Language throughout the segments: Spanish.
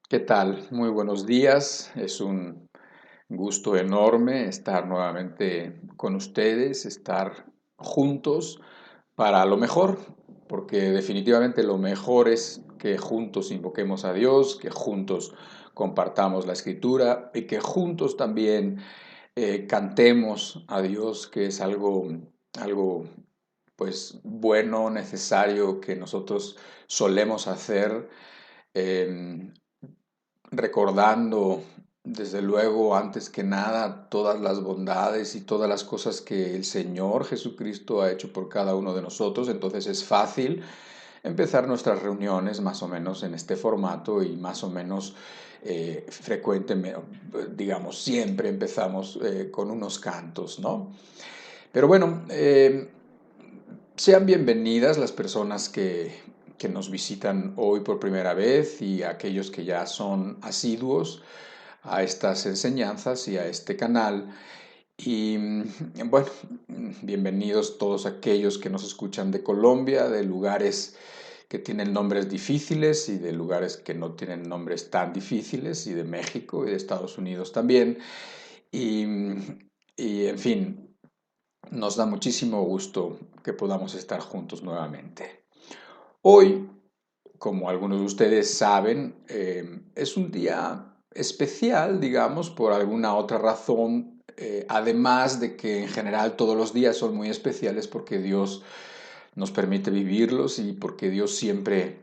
¿Qué tal? Muy buenos días. Es un gusto enorme estar nuevamente con ustedes, estar juntos para lo mejor, porque definitivamente lo mejor es que juntos invoquemos a Dios, que juntos compartamos la escritura y que juntos también cantemos a Dios, que es algo pues bueno, necesario que nosotros solemos hacer. em, Recordando, desde luego, antes que nada, todas las bondades y todas las cosas que el Señor Jesucristo ha hecho por cada uno de nosotros. Entonces es fácil empezar nuestras reuniones más o menos en este formato y más o menos frecuentemente, digamos, siempre empezamos con unos cantos, ¿no? Pero bueno, sean bienvenidas las personas que nos visitan hoy por primera vez y aquellos que ya son asiduos a estas enseñanzas y a este canal. Y bueno, bienvenidos todos aquellos que nos escuchan de Colombia, de lugares que tienen nombres difíciles y de lugares que no tienen nombres tan difíciles, y de México y de Estados Unidos también. Y, y en fin, nos da muchísimo gusto que podamos estar juntos nuevamente. Hoy, como algunos de ustedes saben, es un día especial, digamos, por alguna otra razón, además de que en general todos los días son muy especiales porque Dios nos permite vivirlos y porque Dios siempre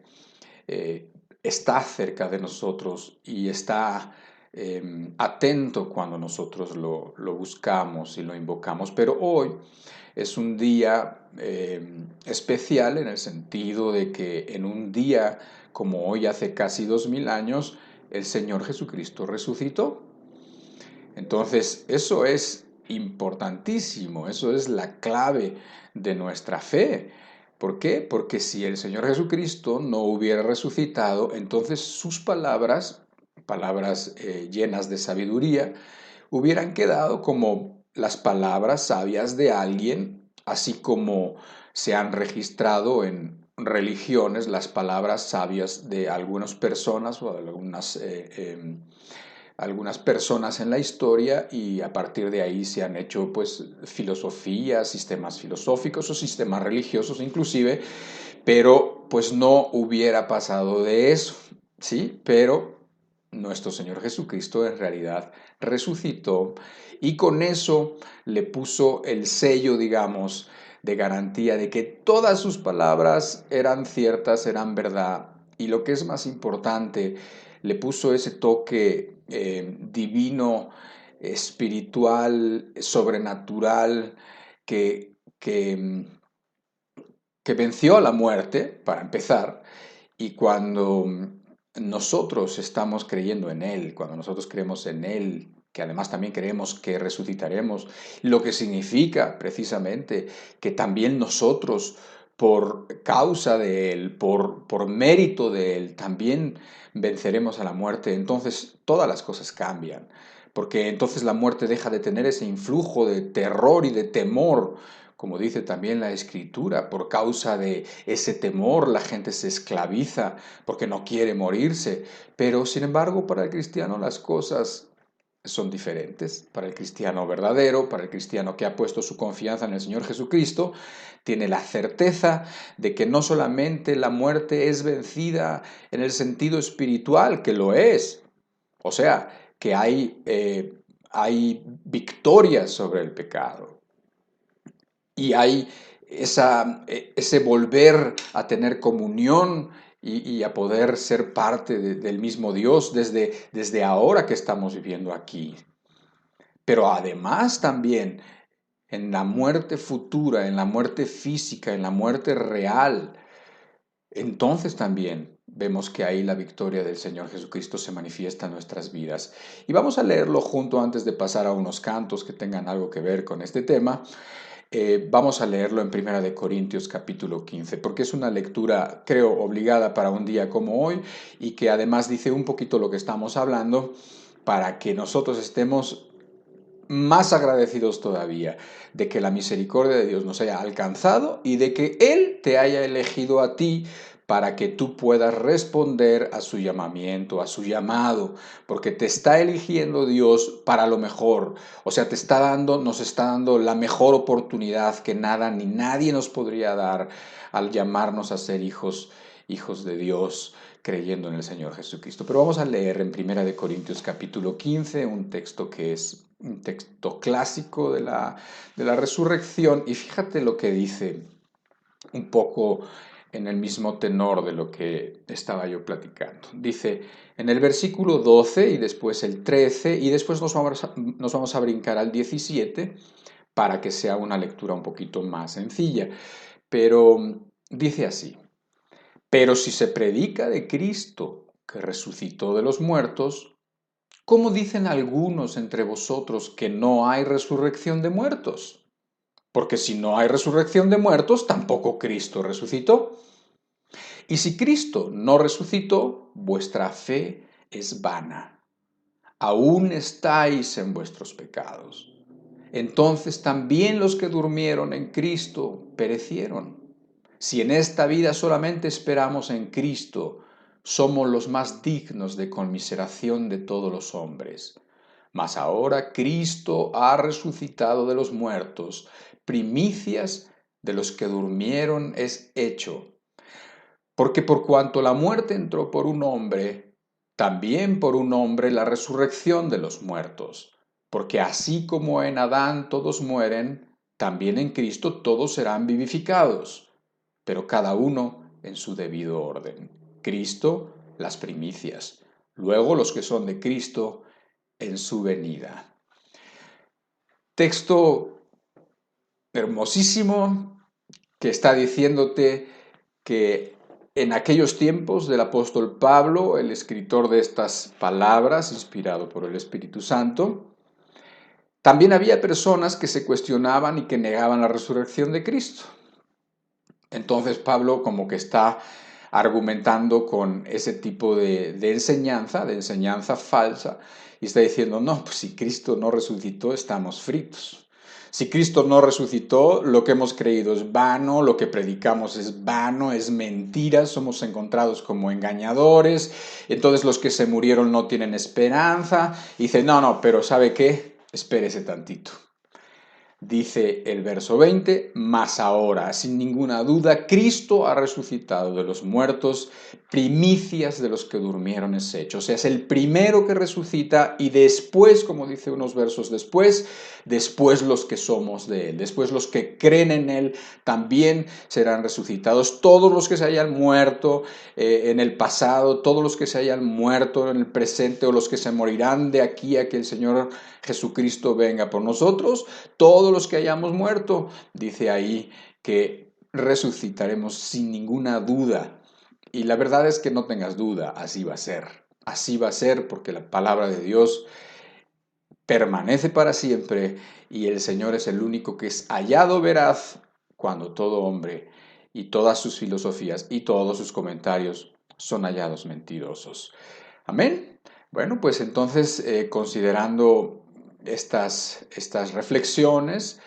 eh, está cerca de nosotros y está atento cuando nosotros lo buscamos y lo invocamos. Pero hoy es un día especial en el sentido de que en un día como hoy, hace casi 2000 años, el Señor Jesucristo resucitó. Entonces, eso es importantísimo, eso es la clave de nuestra fe. ¿Por qué? Porque si el Señor Jesucristo no hubiera resucitado, entonces sus palabras, palabras llenas de sabiduría, hubieran quedado como las palabras sabias de alguien, así como se han registrado en religiones las palabras sabias de algunas personas o de algunas personas en la historia, y a partir de ahí se han hecho pues filosofías, sistemas filosóficos o sistemas religiosos inclusive, pero pues no hubiera pasado de eso, ¿sí? Pero nuestro Señor Jesucristo en realidad resucitó y con eso le puso el sello, digamos, de garantía de que todas sus palabras eran ciertas, eran verdad, y lo que es más importante, le puso ese toque divino, espiritual, sobrenatural, que que venció a la muerte, para empezar, y cuando nosotros estamos creyendo en Él, cuando nosotros creemos en Él, que además también creemos que resucitaremos, lo que significa precisamente que también nosotros, por causa de Él, por mérito de Él, también venceremos a la muerte, entonces todas las cosas cambian, porque entonces la muerte deja de tener ese influjo de terror y de temor. Como dice también la Escritura, por causa de ese temor la gente se esclaviza porque no quiere morirse. Pero sin embargo, para el cristiano las cosas son diferentes. Para el cristiano verdadero, para el cristiano que ha puesto su confianza en el Señor Jesucristo, tiene la certeza de que no solamente la muerte es vencida en el sentido espiritual, que lo es, o sea, que hay victoria sobre el pecado, y hay ese volver a tener comunión y a poder ser parte del mismo Dios desde ahora que estamos viviendo aquí. Pero además también en la muerte futura, en la muerte física, en la muerte real, entonces también vemos que ahí la victoria del Señor Jesucristo se manifiesta en nuestras vidas. Y vamos a leerlo junto antes de pasar a unos cantos que tengan algo que ver con este tema. Vamos a leerlo en Primera de Corintios capítulo 15, porque es una lectura, creo, obligada para un día como hoy, y que además dice un poquito lo que estamos hablando, para que nosotros estemos más agradecidos todavía de que la misericordia de Dios nos haya alcanzado y de que Él te haya elegido a ti para que tú puedas responder a su llamamiento, a su llamado, porque te está eligiendo Dios para lo mejor. O sea, nos está dando la mejor oportunidad que nada ni nadie nos podría dar al llamarnos a ser hijos de Dios, creyendo en el Señor Jesucristo. Pero vamos a leer en 1 Corintios capítulo 15, un texto que es un texto clásico de la resurrección, y fíjate lo que dice un poco en el mismo tenor de lo que estaba yo platicando. Dice en el versículo 12 y después el 13 y después nos vamos a brincar al 17 para que sea una lectura un poquito más sencilla. Pero dice así: pero si se predica de Cristo que resucitó de los muertos, ¿cómo dicen algunos entre vosotros que no hay resurrección de muertos? Porque si no hay resurrección de muertos, tampoco Cristo resucitó. Y si Cristo no resucitó, vuestra fe es vana. Aún estáis en vuestros pecados. Entonces también los que durmieron en Cristo perecieron. Si en esta vida solamente esperamos en Cristo, somos los más dignos de conmiseración de todos los hombres. Mas ahora Cristo ha resucitado de los muertos, primicias de los que durmieron es hecho. Porque por cuanto la muerte entró por un hombre, también por un hombre la resurrección de los muertos. Porque así como en Adán todos mueren, también en Cristo todos serán vivificados, pero cada uno en su debido orden. Cristo, las primicias, luego los que son de Cristo en su venida. Texto hermosísimo que está diciéndote que en aquellos tiempos del apóstol Pablo, el escritor de estas palabras, inspirado por el Espíritu Santo, también había personas que se cuestionaban y que negaban la resurrección de Cristo. Entonces Pablo como que está argumentando con ese tipo de enseñanza falsa, y está diciendo, no, pues si Cristo no resucitó, estamos fritos. Si Cristo no resucitó, lo que hemos creído es vano, lo que predicamos es vano, es mentira, somos encontrados como engañadores, entonces los que se murieron no tienen esperanza. Y dice, no, pero ¿sabe qué? Espérese tantito. Dice el verso 20, mas ahora, sin ninguna duda, Cristo ha resucitado de los muertos, primicias de los que durmieron es hecho. O sea, es el primero que resucita y después, como dice unos versos después los que somos de Él, después los que creen en Él también serán resucitados. Todos los que se hayan muerto en el pasado, todos los que se hayan muerto en el presente o los que se morirán de aquí a que el Señor Jesucristo venga por nosotros, todos los que hayamos muerto, dice ahí que resucitaremos sin ninguna duda. Y la verdad es que no tengas duda, así va a ser. Así va a ser porque la palabra de Dios permanece para siempre y el Señor es el único que es hallado veraz cuando todo hombre y todas sus filosofías y todos sus comentarios son hallados mentirosos. Amén. Bueno, pues entonces, considerando estas reflexiones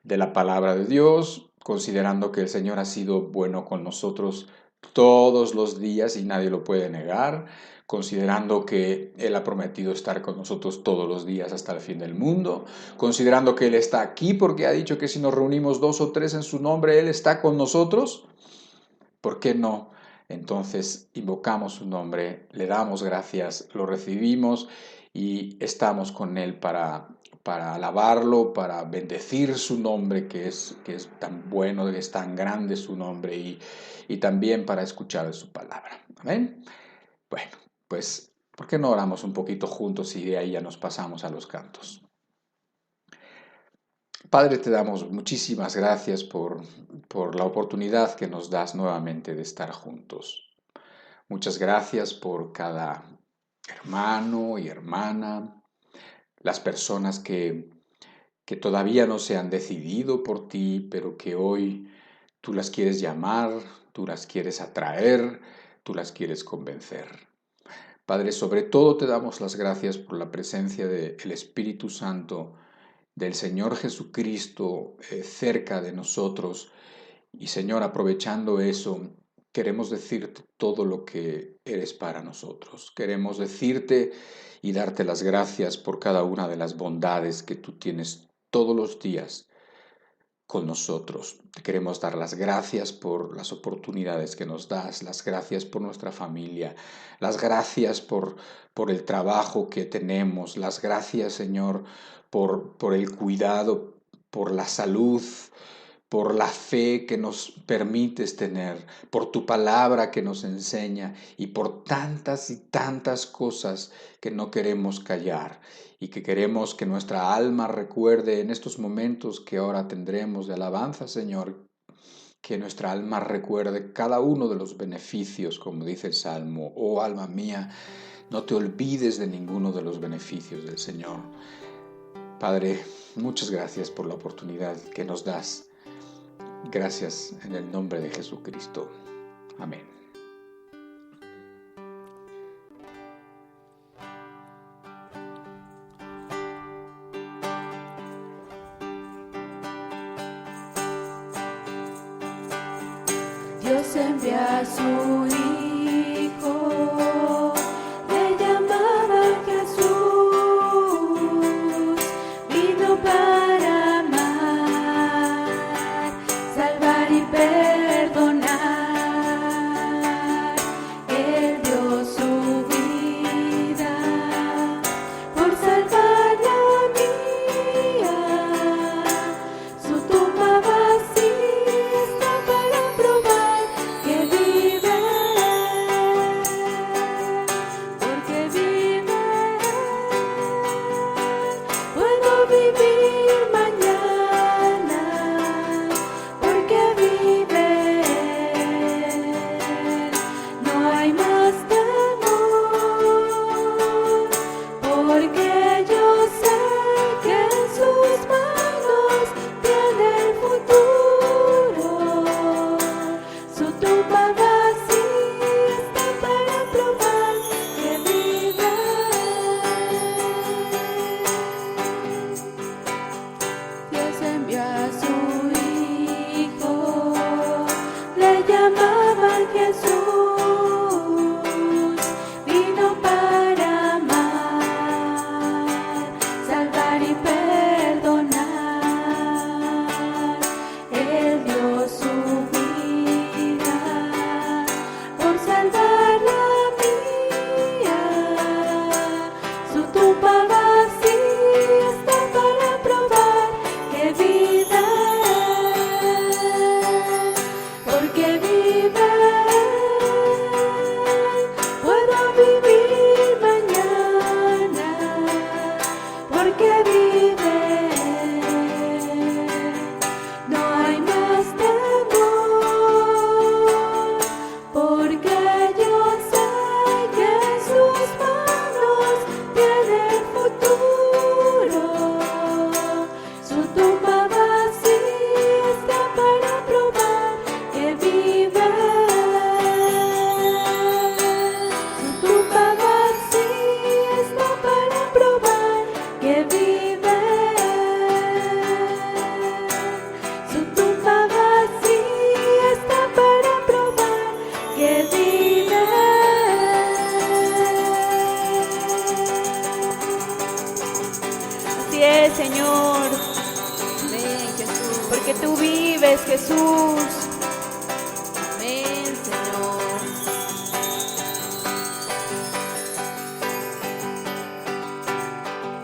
de la palabra de Dios, considerando que el Señor ha sido bueno con nosotros todos los días y nadie lo puede negar, considerando que Él ha prometido estar con nosotros todos los días hasta el fin del mundo, considerando que Él está aquí porque ha dicho que si nos reunimos 2 o 3 en su nombre, Él está con nosotros, ¿por qué no? Entonces invocamos su nombre, le damos gracias, lo recibimos y estamos con Él para alabarlo, para bendecir su nombre, que es tan bueno, que es tan grande su nombre, y también para escuchar su palabra. Amén. Bueno, pues, ¿por qué no oramos un poquito juntos y de ahí ya nos pasamos a los cantos? Padre, te damos muchísimas gracias por la oportunidad que nos das nuevamente de estar juntos. Muchas gracias por cada hermano y hermana, las personas que todavía no se han decidido por ti, pero que hoy tú las quieres llamar, tú las quieres atraer, tú las quieres convencer. Padre, sobre todo te damos las gracias por la presencia del Espíritu Santo, del Señor Jesucristo cerca de nosotros. Y Señor, aprovechando eso, queremos decirte todo lo que eres para nosotros. Queremos decirte y darte las gracias por cada una de las bondades que tú tienes todos los días con nosotros. Te queremos dar las gracias por las oportunidades que nos das, las gracias por nuestra familia, las gracias por el trabajo que tenemos, las gracias, Señor, por el cuidado, por la salud, por la fe que nos permites tener, por tu palabra que nos enseña y por tantas y tantas cosas que no queremos callar y que queremos que nuestra alma recuerde en estos momentos que ahora tendremos de alabanza, Señor, que nuestra alma recuerde cada uno de los beneficios, como dice el Salmo. Oh alma mía, no te olvides de ninguno de los beneficios del Señor. Padre, muchas gracias por la oportunidad que nos das. Gracias en el nombre de Jesucristo. Amén. Dios envía a su Hijo, le llamaba Jesús, vino para amar, salvar y perdonar. Él dio su vida por salvar la mía, su tumba vacía está para probar que vive, porque vive. Puedo vivir mañana, porque vive. No hay más temor, porque yo sé que en sus manos tiene el futuro. Su tumba vacía está para probar que vive. Dios envió a su Hijo, le llamaban Jesús, vino para amar, salvar y perdonar. Él dio su vida por salvar la mía, su tumba vacía está para probar que vive, porque vive. Puedo vivir mañana, porque vive. No hay más temor, porque yo sé que en sus manos tiene el futuro. Su tumba vacía está para probar que vive. Su tumba vacía está para probar que vive. Su tumba vacía está para probar que vive. Así es, Señor. Amén, Jesús. Porque tú vives, Jesús. Amén, Señor.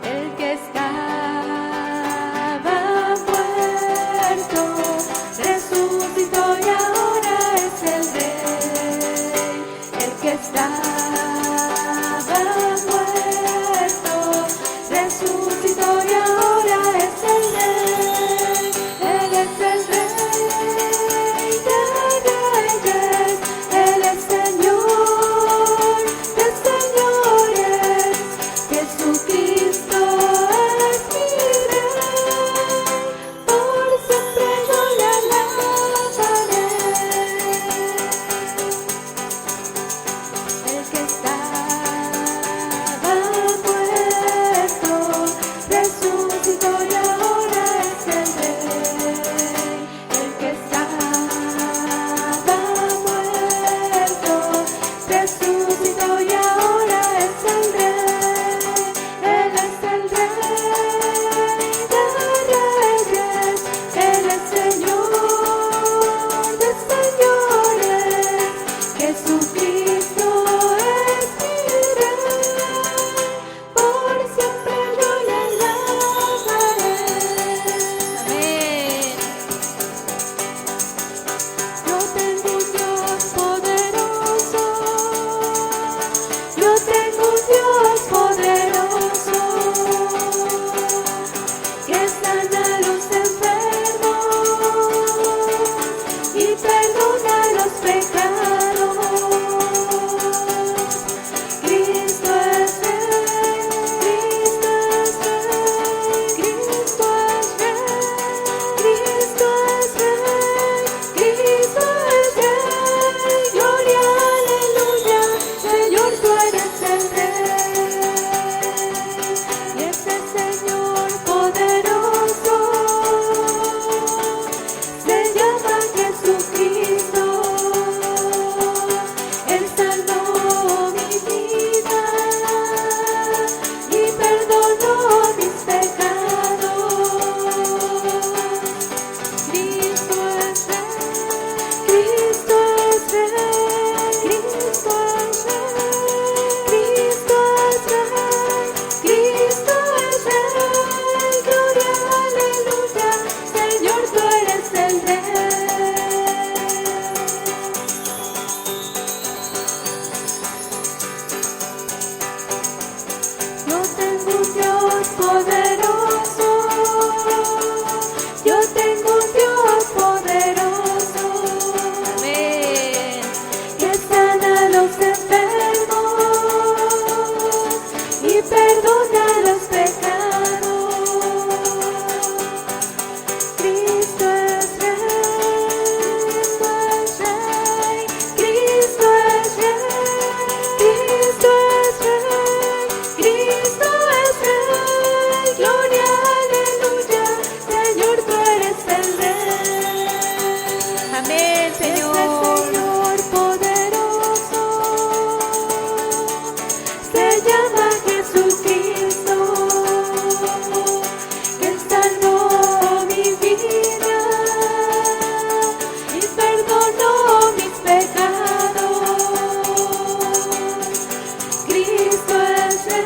El que estaba muerto resucitó y ahora es el Rey. El que estaba muerto resucitó y ahora es el Rey. Él es el Rey. poderoso. Yo tengo un Dios poderoso. Amén. Que sana a los enfermos y perdona los pecados. Cristo es Rey, Cristo es Rey, Cristo es Rey, Cristo es Rey, gloria, aleluya, Señor, tú eres el Rey. Amén, Es el Señor. Señor poderoso, se llama Jesucristo, que salvó mi vida y perdonó mis pecados. Cristo es Rey,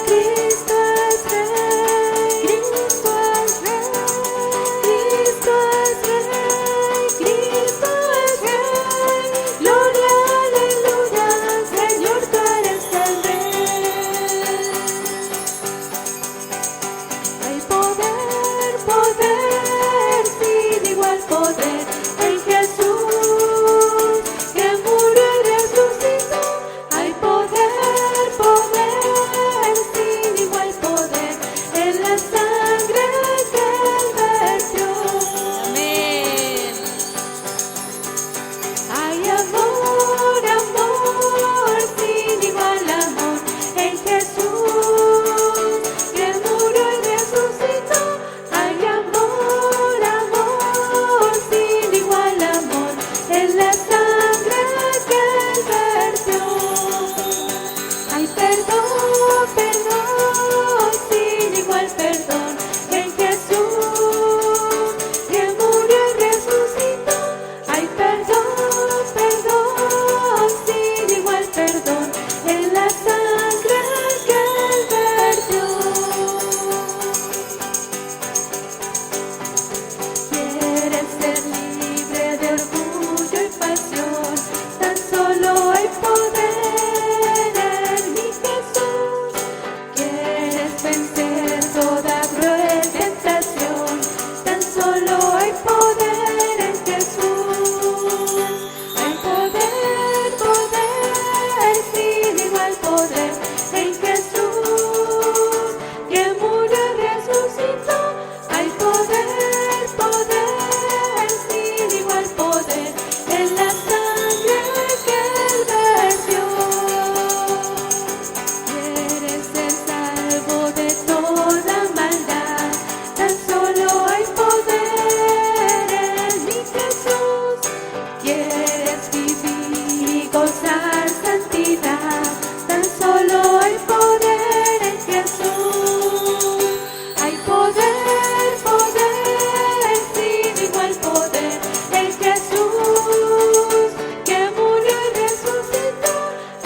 Cristo es Rey, Cristo es Rey, Cristo es Rey, Cristo es Rey, gloria, aleluya, Señor, tú eres el Rey. Hay poder, poder, sin igual poder en Jesús, que murió y resucitó. Hay poder, poder, sin igual poder en la sangre que Él vertió. Amén. Hay amor, amor, sin igual amor en Jesús, que murió y resucitó. Hay amor, amor, sin igual amor en la sangre que Él vertió. Hay perdón, perdón, sin igual perdón en Jesús, que murió y resucitó. Hay perdón, perdón, sin igual perdón en la sangre que Él vertió. Quieres ser libre de orgullo y pasión, tan solo hay poder en mi Jesús. Quieres vencer toda cruel tentación, tan solo hay poder en Jesús. Hay poder, poder, sin igual poder en Jesús, que murió y resucitó. Hay poder, poder, sin igual poder en la sangre que Él vertió. Quieres ser salvo de toda maldad, tan solo hay poder en mi Jesús. Quieres vivir y gozar santidad, tan solo hay poder en Jesús. Hay poder, poder, sin igual poder en Jesús, que murió y resucitó.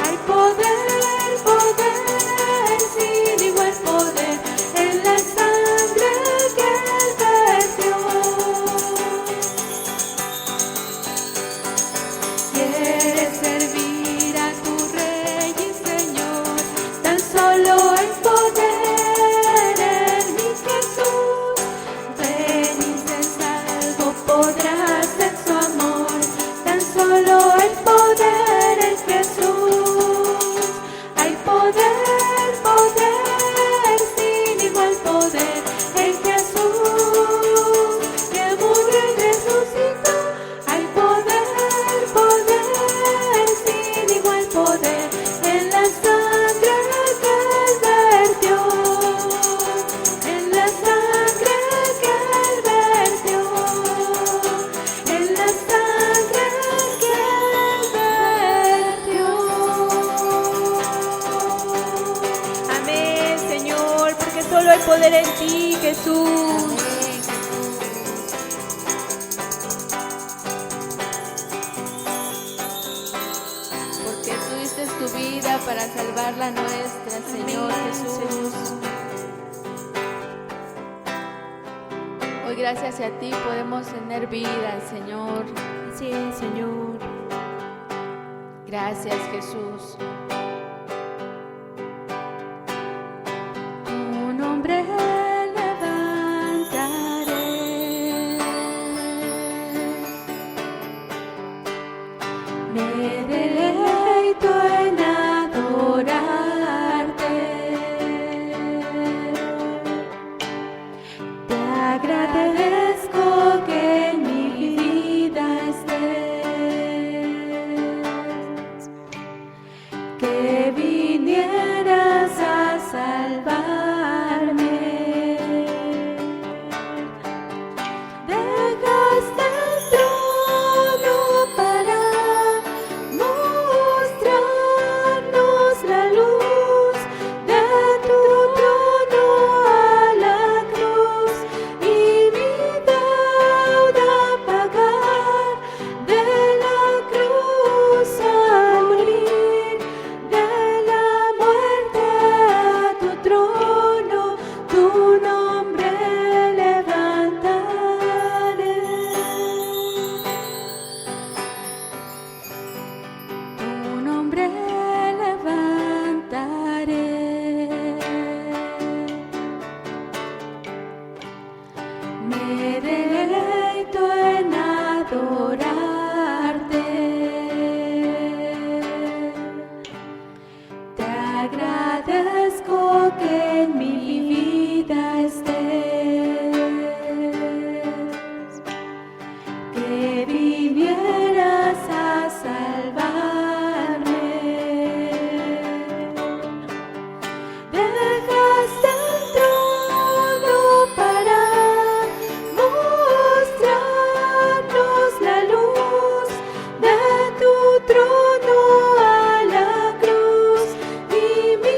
Hay poder, poder, sin igual poder en la sangre que Él vertió. Quieres servir a tu Rey y Señor, tan solo hay poder en mi Jesús. Ven y sé salvo, podrás en su amor, tan solo hay poder en Jesús. Hay poder, poder, sin igual poder en Jesús, que murió y resucitó. Hay poder, poder, sin igual poder en la sangre que Él vertió. En la sangre que Él vertió. En la sangre que Él vertió. Amén, Señor, porque solo hay poder en ti, Jesús. Porque tú diste tu vida para salvar la nuestra, Señor Jesús. Hoy gracias a ti podemos tener vida, Señor. Así es, Señor. Gracias, Jesús. Tu agradezco que en mi vida estés, que vinieras a salvarme. Dejaste el trono para mostrarnos la luz de tu trono a la cruz, y mi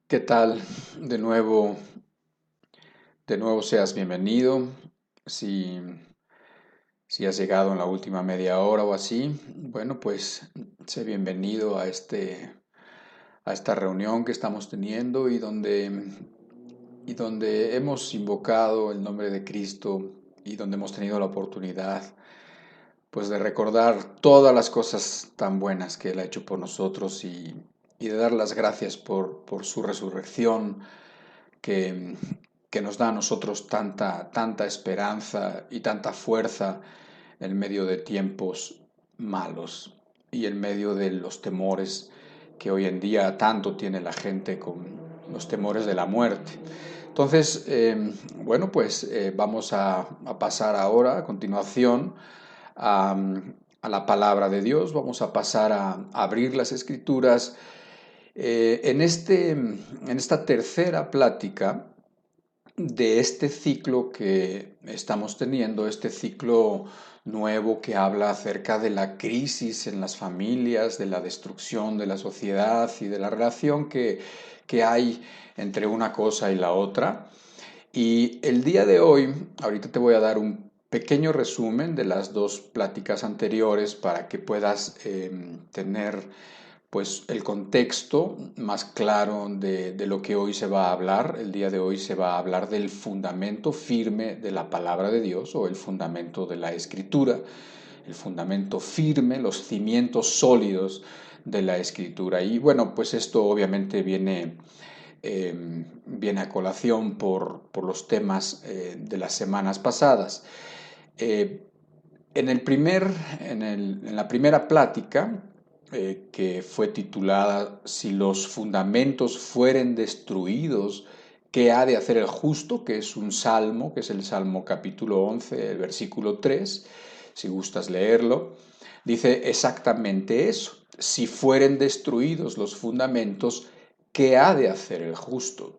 ¿Qué tal? De nuevo, de nuevo seas bienvenido. Si, si has llegado en la última media hora o así, bueno, pues sé bienvenido a esta reunión que estamos teniendo y donde hemos invocado el nombre de Cristo y donde hemos tenido la oportunidad, pues, de recordar todas las cosas tan buenas que Él ha hecho por nosotros y de dar las gracias por su resurrección que, que nos da a nosotros tanta esperanza y tanta fuerza en medio de tiempos malos y en medio de los temores que hoy en día tanto tiene la gente con los temores de la muerte. Entonces, bueno, pues vamos a pasar ahora, a continuación, a, a la palabra de Dios. Vamos a pasar a abrir las Escrituras. En esta tercera plática de este ciclo que estamos teniendo, este ciclo nuevo que habla acerca de la crisis en las familias, de la destrucción de la sociedad y de la relación que hay entre una cosa y la otra. Y el día de hoy, ahorita te voy a dar un pequeño resumen de las dos pláticas anteriores para que puedas tener pues el contexto más claro de lo que hoy se va a hablar. El día de hoy se va a hablar del fundamento firme de la palabra de Dios o el fundamento de la Escritura, el fundamento firme, los cimientos sólidos de la Escritura. Y bueno, pues esto obviamente viene a colación por los temas de las semanas pasadas. En la primera plática, que fue titulada Si los fundamentos fueren destruidos, ¿qué ha de hacer el justo? Que es un salmo, que es el Salmo capítulo 11, el versículo 3, si gustas leerlo, dice exactamente eso. Si fueren destruidos los fundamentos, ¿qué ha de hacer el justo?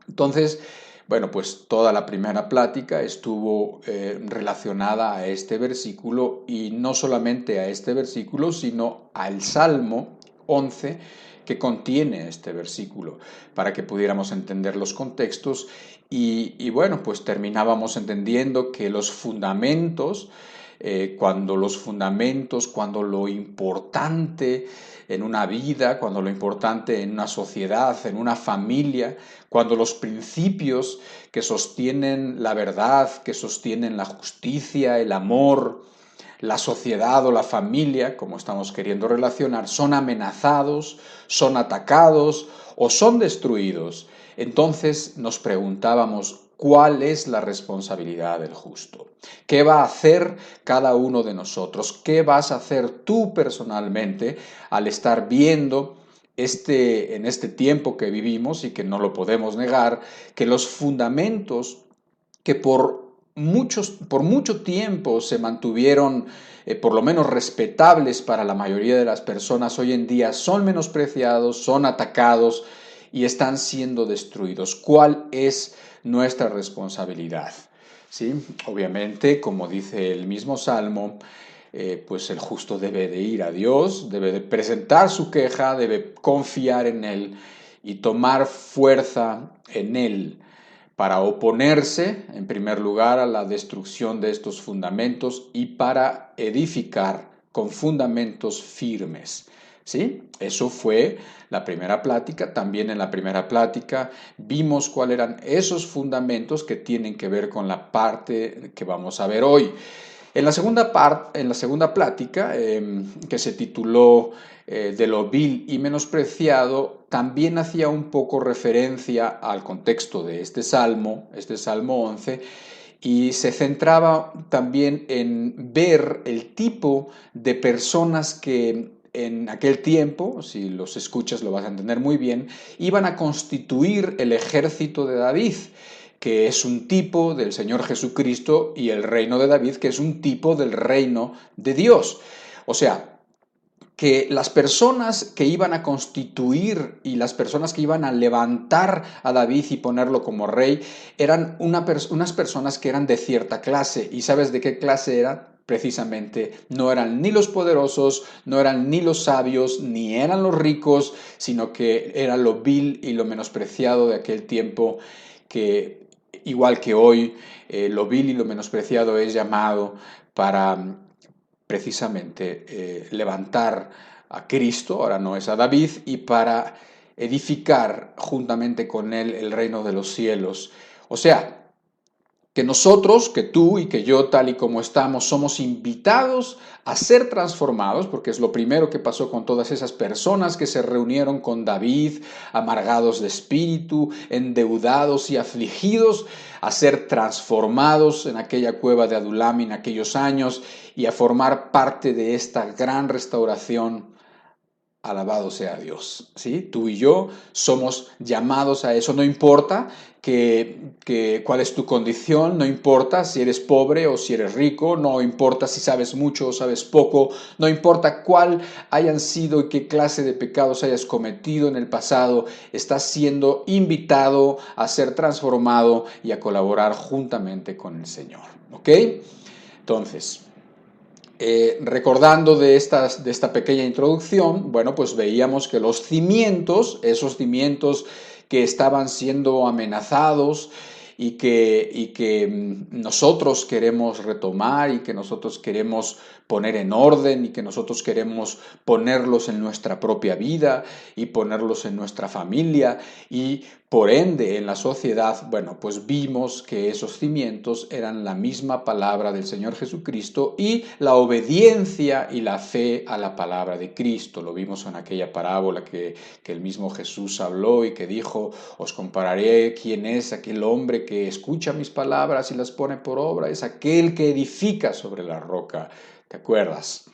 Entonces, bueno, pues toda la primera plática estuvo relacionada a este versículo y no solamente a este versículo, sino al Salmo 11 que contiene este versículo, para que pudiéramos entender los contextos y bueno, pues terminábamos entendiendo que los fundamentos, cuando lo importante en una vida, cuando lo importante en una sociedad, en una familia, cuando los principios que sostienen la verdad, que sostienen la justicia, el amor, la sociedad o la familia, como estamos queriendo relacionar, son amenazados, son atacados o son destruidos, entonces nos preguntábamos, ¿cuál es la responsabilidad del justo? ¿Qué va a hacer cada uno de nosotros? ¿Qué vas a hacer tú personalmente al estar viendo en este tiempo que vivimos y que no lo podemos negar, que los fundamentos que por mucho tiempo se mantuvieron por lo menos respetables para la mayoría de las personas, hoy en día son menospreciados, son atacados y están siendo destruidos? ¿Cuál es nuestra responsabilidad? ¿Sí? Obviamente, como dice el mismo Salmo, pues el justo debe de ir a Dios, debe de presentar su queja, debe confiar en Él y tomar fuerza en Él para oponerse, en primer lugar, a la destrucción de estos fundamentos y para edificar con fundamentos firmes. ¿Sí? Eso fue la primera plática. También en la primera plática vimos cuáles eran esos fundamentos que tienen que ver con la parte que vamos a ver hoy. En la segunda plática, que se tituló De lo vil y menospreciado, también hacía un poco referencia al contexto de este Salmo 11, y se centraba también en ver el tipo de personas que en aquel tiempo, si los escuchas lo vas a entender muy bien, iban a constituir el ejército de David, que es un tipo del Señor Jesucristo, y el reino de David, que es un tipo del reino de Dios. O sea, que las personas que iban a constituir y las personas que iban a levantar a David y ponerlo como rey eran unas personas que eran de cierta clase. ¿Y sabes de qué clase eran? precisamente no eran ni los poderosos, no eran ni los sabios, ni eran los ricos, sino que era lo vil y lo menospreciado de aquel tiempo, que igual que hoy, lo vil y lo menospreciado es llamado para precisamente levantar a Cristo, ahora no es a David, y para edificar juntamente con él el reino de los cielos. O sea, que nosotros, que tú y que yo, tal y como estamos, somos invitados a ser transformados, porque es lo primero que pasó con todas esas personas que se reunieron con David, amargados de espíritu, endeudados y afligidos, a ser transformados en aquella cueva de Adulam en aquellos años y a formar parte de esta gran restauración. Alabado sea Dios, ¿sí? Tú y yo somos llamados a eso, no importa cuál es tu condición, no importa si eres pobre o si eres rico, no importa si sabes mucho o sabes poco, no importa cuál hayan sido y qué clase de pecados hayas cometido en el pasado, estás siendo invitado a ser transformado y a colaborar juntamente con el Señor, ¿ok? Entonces, recordando de esta pequeña introducción, bueno, pues veíamos que los cimientos, esos cimientos que estaban siendo amenazados y que nosotros queremos retomar y que nosotros queremos poner en orden y que nosotros queremos ponerlos en nuestra propia vida y ponerlos en nuestra familia y por ende en la sociedad, bueno, pues vimos que esos cimientos eran la misma palabra del Señor Jesucristo y la obediencia y la fe a la palabra de Cristo. Lo vimos en aquella parábola que el mismo Jesús habló y que dijo, os compararé quién es aquel hombre que escucha mis palabras y las pone por obra, es aquel que edifica sobre la roca. ¿Te acuerdas?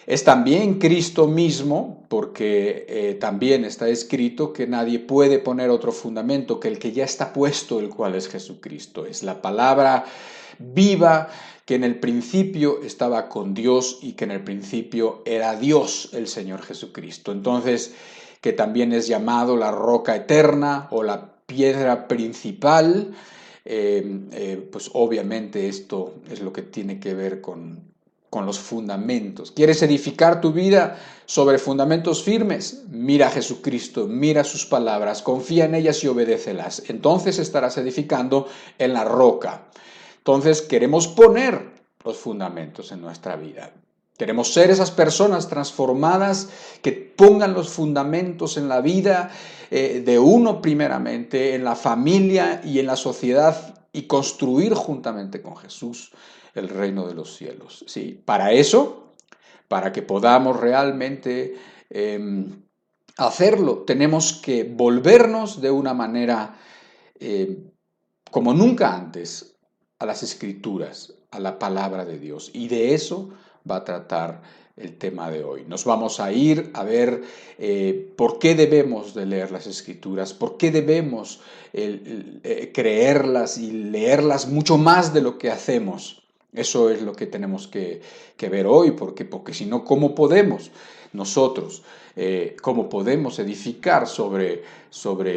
Es también Cristo mismo, porque también está escrito que nadie puede poner otro fundamento que el que ya está puesto, el cual es Jesucristo. Es la palabra viva que en el principio estaba con Dios y que en el principio era Dios, el Señor Jesucristo. Entonces, que también es llamado la roca eterna o la piedra principal, pues obviamente esto es lo que tiene que ver con los fundamentos. ¿Quieres edificar tu vida sobre fundamentos firmes? Mira a Jesucristo, mira sus palabras, confía en ellas y obedécelas. Entonces estarás edificando en la roca. Entonces queremos poner los fundamentos en nuestra vida. Queremos ser esas personas transformadas que pongan los fundamentos en la vida de uno primeramente, en la familia y en la sociedad y construir juntamente con Jesús el reino de los cielos. ¿Sí? Para eso, para que podamos realmente hacerlo, tenemos que volvernos de una manera como nunca antes a las Escrituras, a la palabra de Dios. Y de eso va a tratar el tema de hoy. Nos vamos a ir a ver por qué debemos de leer las Escrituras, por qué debemos creerlas y leerlas mucho más de lo que hacemos. Eso es lo que tenemos que ver hoy, porque si no, ¿cómo podemos nosotros, cómo podemos edificar sobre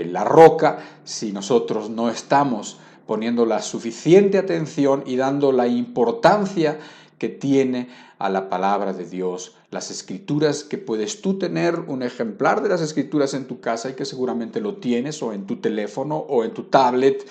la roca si nosotros no estamos poniendo la suficiente atención y dando la importancia que tiene a la palabra de Dios, las Escrituras, que puedes tú tener un ejemplar de las Escrituras en tu casa y que seguramente lo tienes, o en tu teléfono o en tu tablet,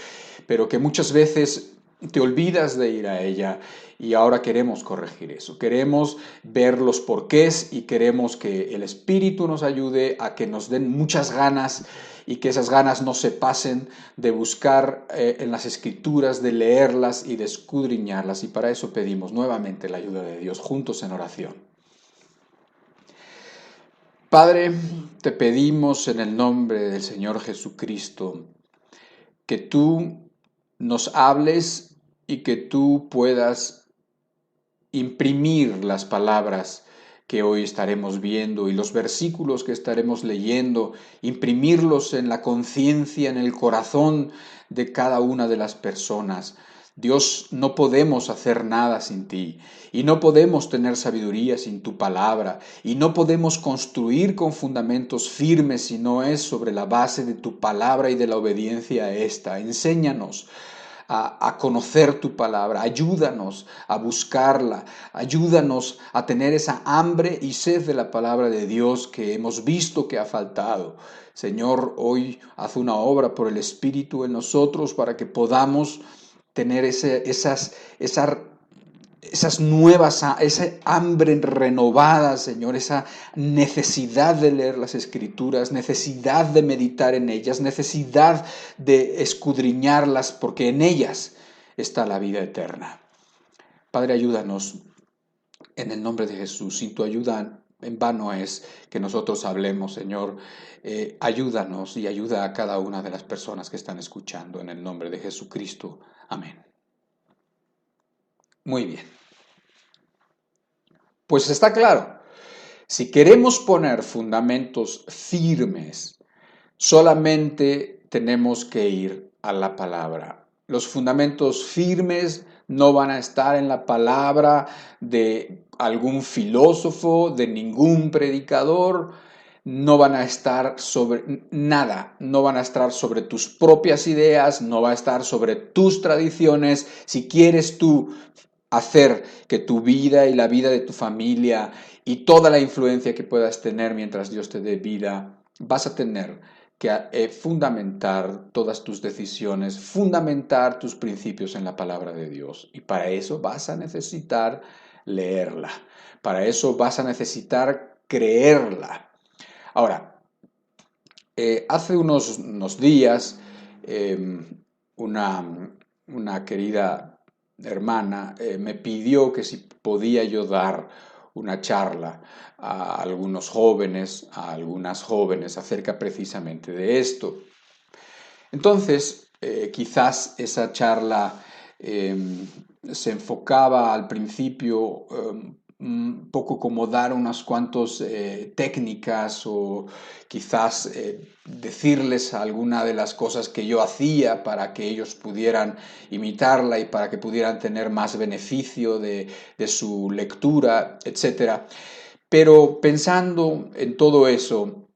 pero que muchas veces te olvidas de ir a ella, y ahora queremos corregir eso. Queremos ver los porqués y queremos que el Espíritu nos ayude a que nos den muchas ganas y que esas ganas no se pasen de buscar en las Escrituras, de leerlas y de escudriñarlas, y para eso pedimos nuevamente la ayuda de Dios juntos en oración. Padre, te pedimos en el nombre del Señor Jesucristo que tú nos hables y que tú puedas imprimir las palabras que hoy estaremos viendo y los versículos que estaremos leyendo, imprimirlos en la conciencia, en el corazón de cada una de las personas. Dios, no podemos hacer nada sin ti y no podemos tener sabiduría sin tu palabra y no podemos construir con fundamentos firmes si no es sobre la base de tu palabra y de la obediencia a esta. Enséñanos a conocer tu palabra, ayúdanos a buscarla, ayúdanos a tener esa hambre y sed de la palabra de Dios que hemos visto que ha faltado. Señor, hoy haz una obra por el Espíritu en nosotros para que podamos tener esas nuevas, esa hambre renovada, Señor, esa necesidad de leer las Escrituras, necesidad de meditar en ellas, necesidad de escudriñarlas, porque en ellas está la vida eterna. Padre, ayúdanos en el nombre de Jesús. Sin tu ayuda en vano es que nosotros hablemos, Señor. Ayúdanos y ayuda a cada una de las personas que están escuchando en el nombre de Jesucristo. Amén. Muy bien. Pues está claro, si queremos poner fundamentos firmes, solamente tenemos que ir a la palabra. Los fundamentos firmes no van a estar en la palabra de algún filósofo, de ningún predicador, no van a estar sobre nada, no van a estar sobre tus propias ideas, no va a estar sobre tus tradiciones. Si quieres tú hacer que tu vida y la vida de tu familia y toda la influencia que puedas tener mientras Dios te dé vida, vas a tener que fundamentar todas tus decisiones, fundamentar tus principios en la palabra de Dios. Y para eso vas a necesitar leerla, para eso vas a necesitar creerla. Ahora, hace unos días, una querida hermana me pidió que si podía yo dar una charla a algunas jóvenes acerca precisamente de esto. Entonces, quizás esa charla se enfocaba al principio un poco como dar unas cuantas técnicas o quizás decirles alguna de las cosas que yo hacía para que ellos pudieran imitarla y para que pudieran tener más beneficio de su lectura, etc. Pero pensando en todo eso,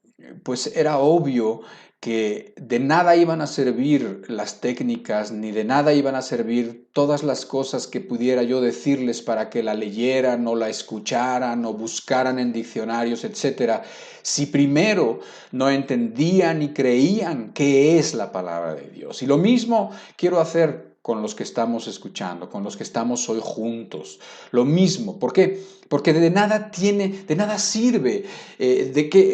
pues era obvio que de nada iban a servir las técnicas, ni de nada iban a servir todas las cosas que pudiera yo decirles para que la leyeran o la escucharan o buscaran en diccionarios, etc., si primero no entendían y creían qué es la palabra de Dios. Y lo mismo quiero hacer con los que estamos escuchando, con los que estamos hoy juntos. Lo mismo. ¿Por qué? Porque de nada sirve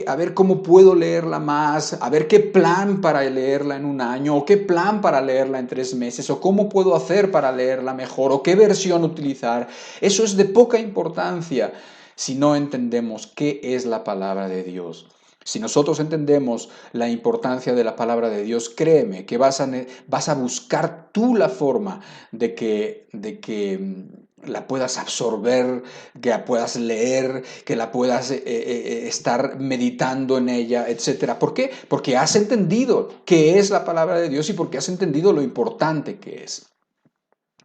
a ver cómo puedo leerla más, a ver qué plan para leerla en un año, o qué plan para leerla en 3 meses, o cómo puedo hacer para leerla mejor, o qué versión utilizar. Eso es de poca importancia si no entendemos qué es la palabra de Dios. Si nosotros entendemos la importancia de la palabra de Dios, créeme que vas a buscar tú la forma de que la puedas absorber, que la puedas leer, que la puedas estar meditando en ella, etc. ¿Por qué? Porque has entendido qué es la palabra de Dios y porque has entendido lo importante que es.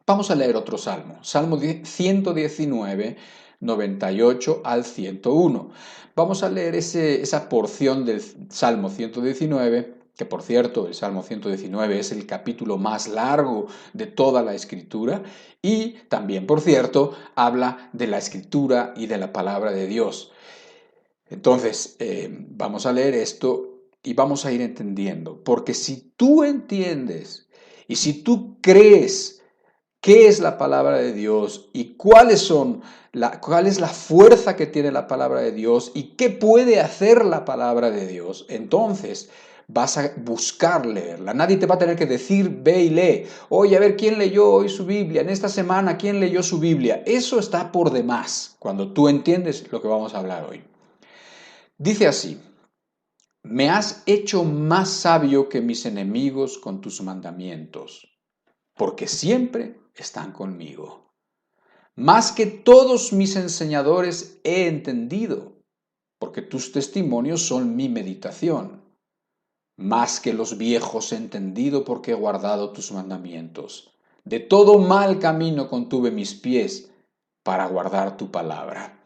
Vamos a leer otro salmo, Salmo 119, 98 al 101. Vamos a leer esa porción del Salmo 119, que por cierto, el Salmo 119 es el capítulo más largo de toda la Escritura y también, por cierto, habla de la Escritura y de la palabra de Dios. Entonces, vamos a leer esto y vamos a ir entendiendo, porque si tú entiendes y si tú crees qué es la palabra de Dios y cuál es la fuerza que tiene la palabra de Dios y qué puede hacer la palabra de Dios, entonces vas a buscar leerla. Nadie te va a tener que decir, ve y lee. Oye, a ver, ¿quién leyó hoy su Biblia? En esta semana, ¿quién leyó su Biblia? Eso está por demás cuando tú entiendes lo que vamos a hablar hoy. Dice así: me has hecho más sabio que mis enemigos con tus mandamientos, porque siempre están conmigo. Más que todos mis enseñadores he entendido, porque tus testimonios son mi meditación. Más que los viejos he entendido, porque he guardado tus mandamientos. De todo mal camino contuve mis pies para guardar tu palabra.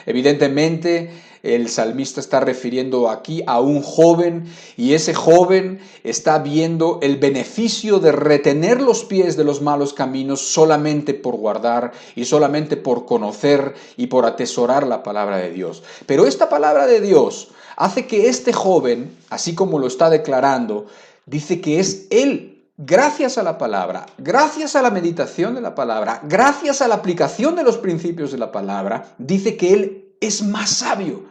Evidentemente, el salmista está refiriendo aquí a un joven y ese joven está viendo el beneficio de retener los pies de los malos caminos solamente por guardar y solamente por conocer y por atesorar la palabra de Dios. Pero esta palabra de Dios hace que este joven, así como lo está declarando, dice que es él, gracias a la palabra, gracias a la meditación de la palabra, gracias a la aplicación de los principios de la palabra, dice que él es más sabio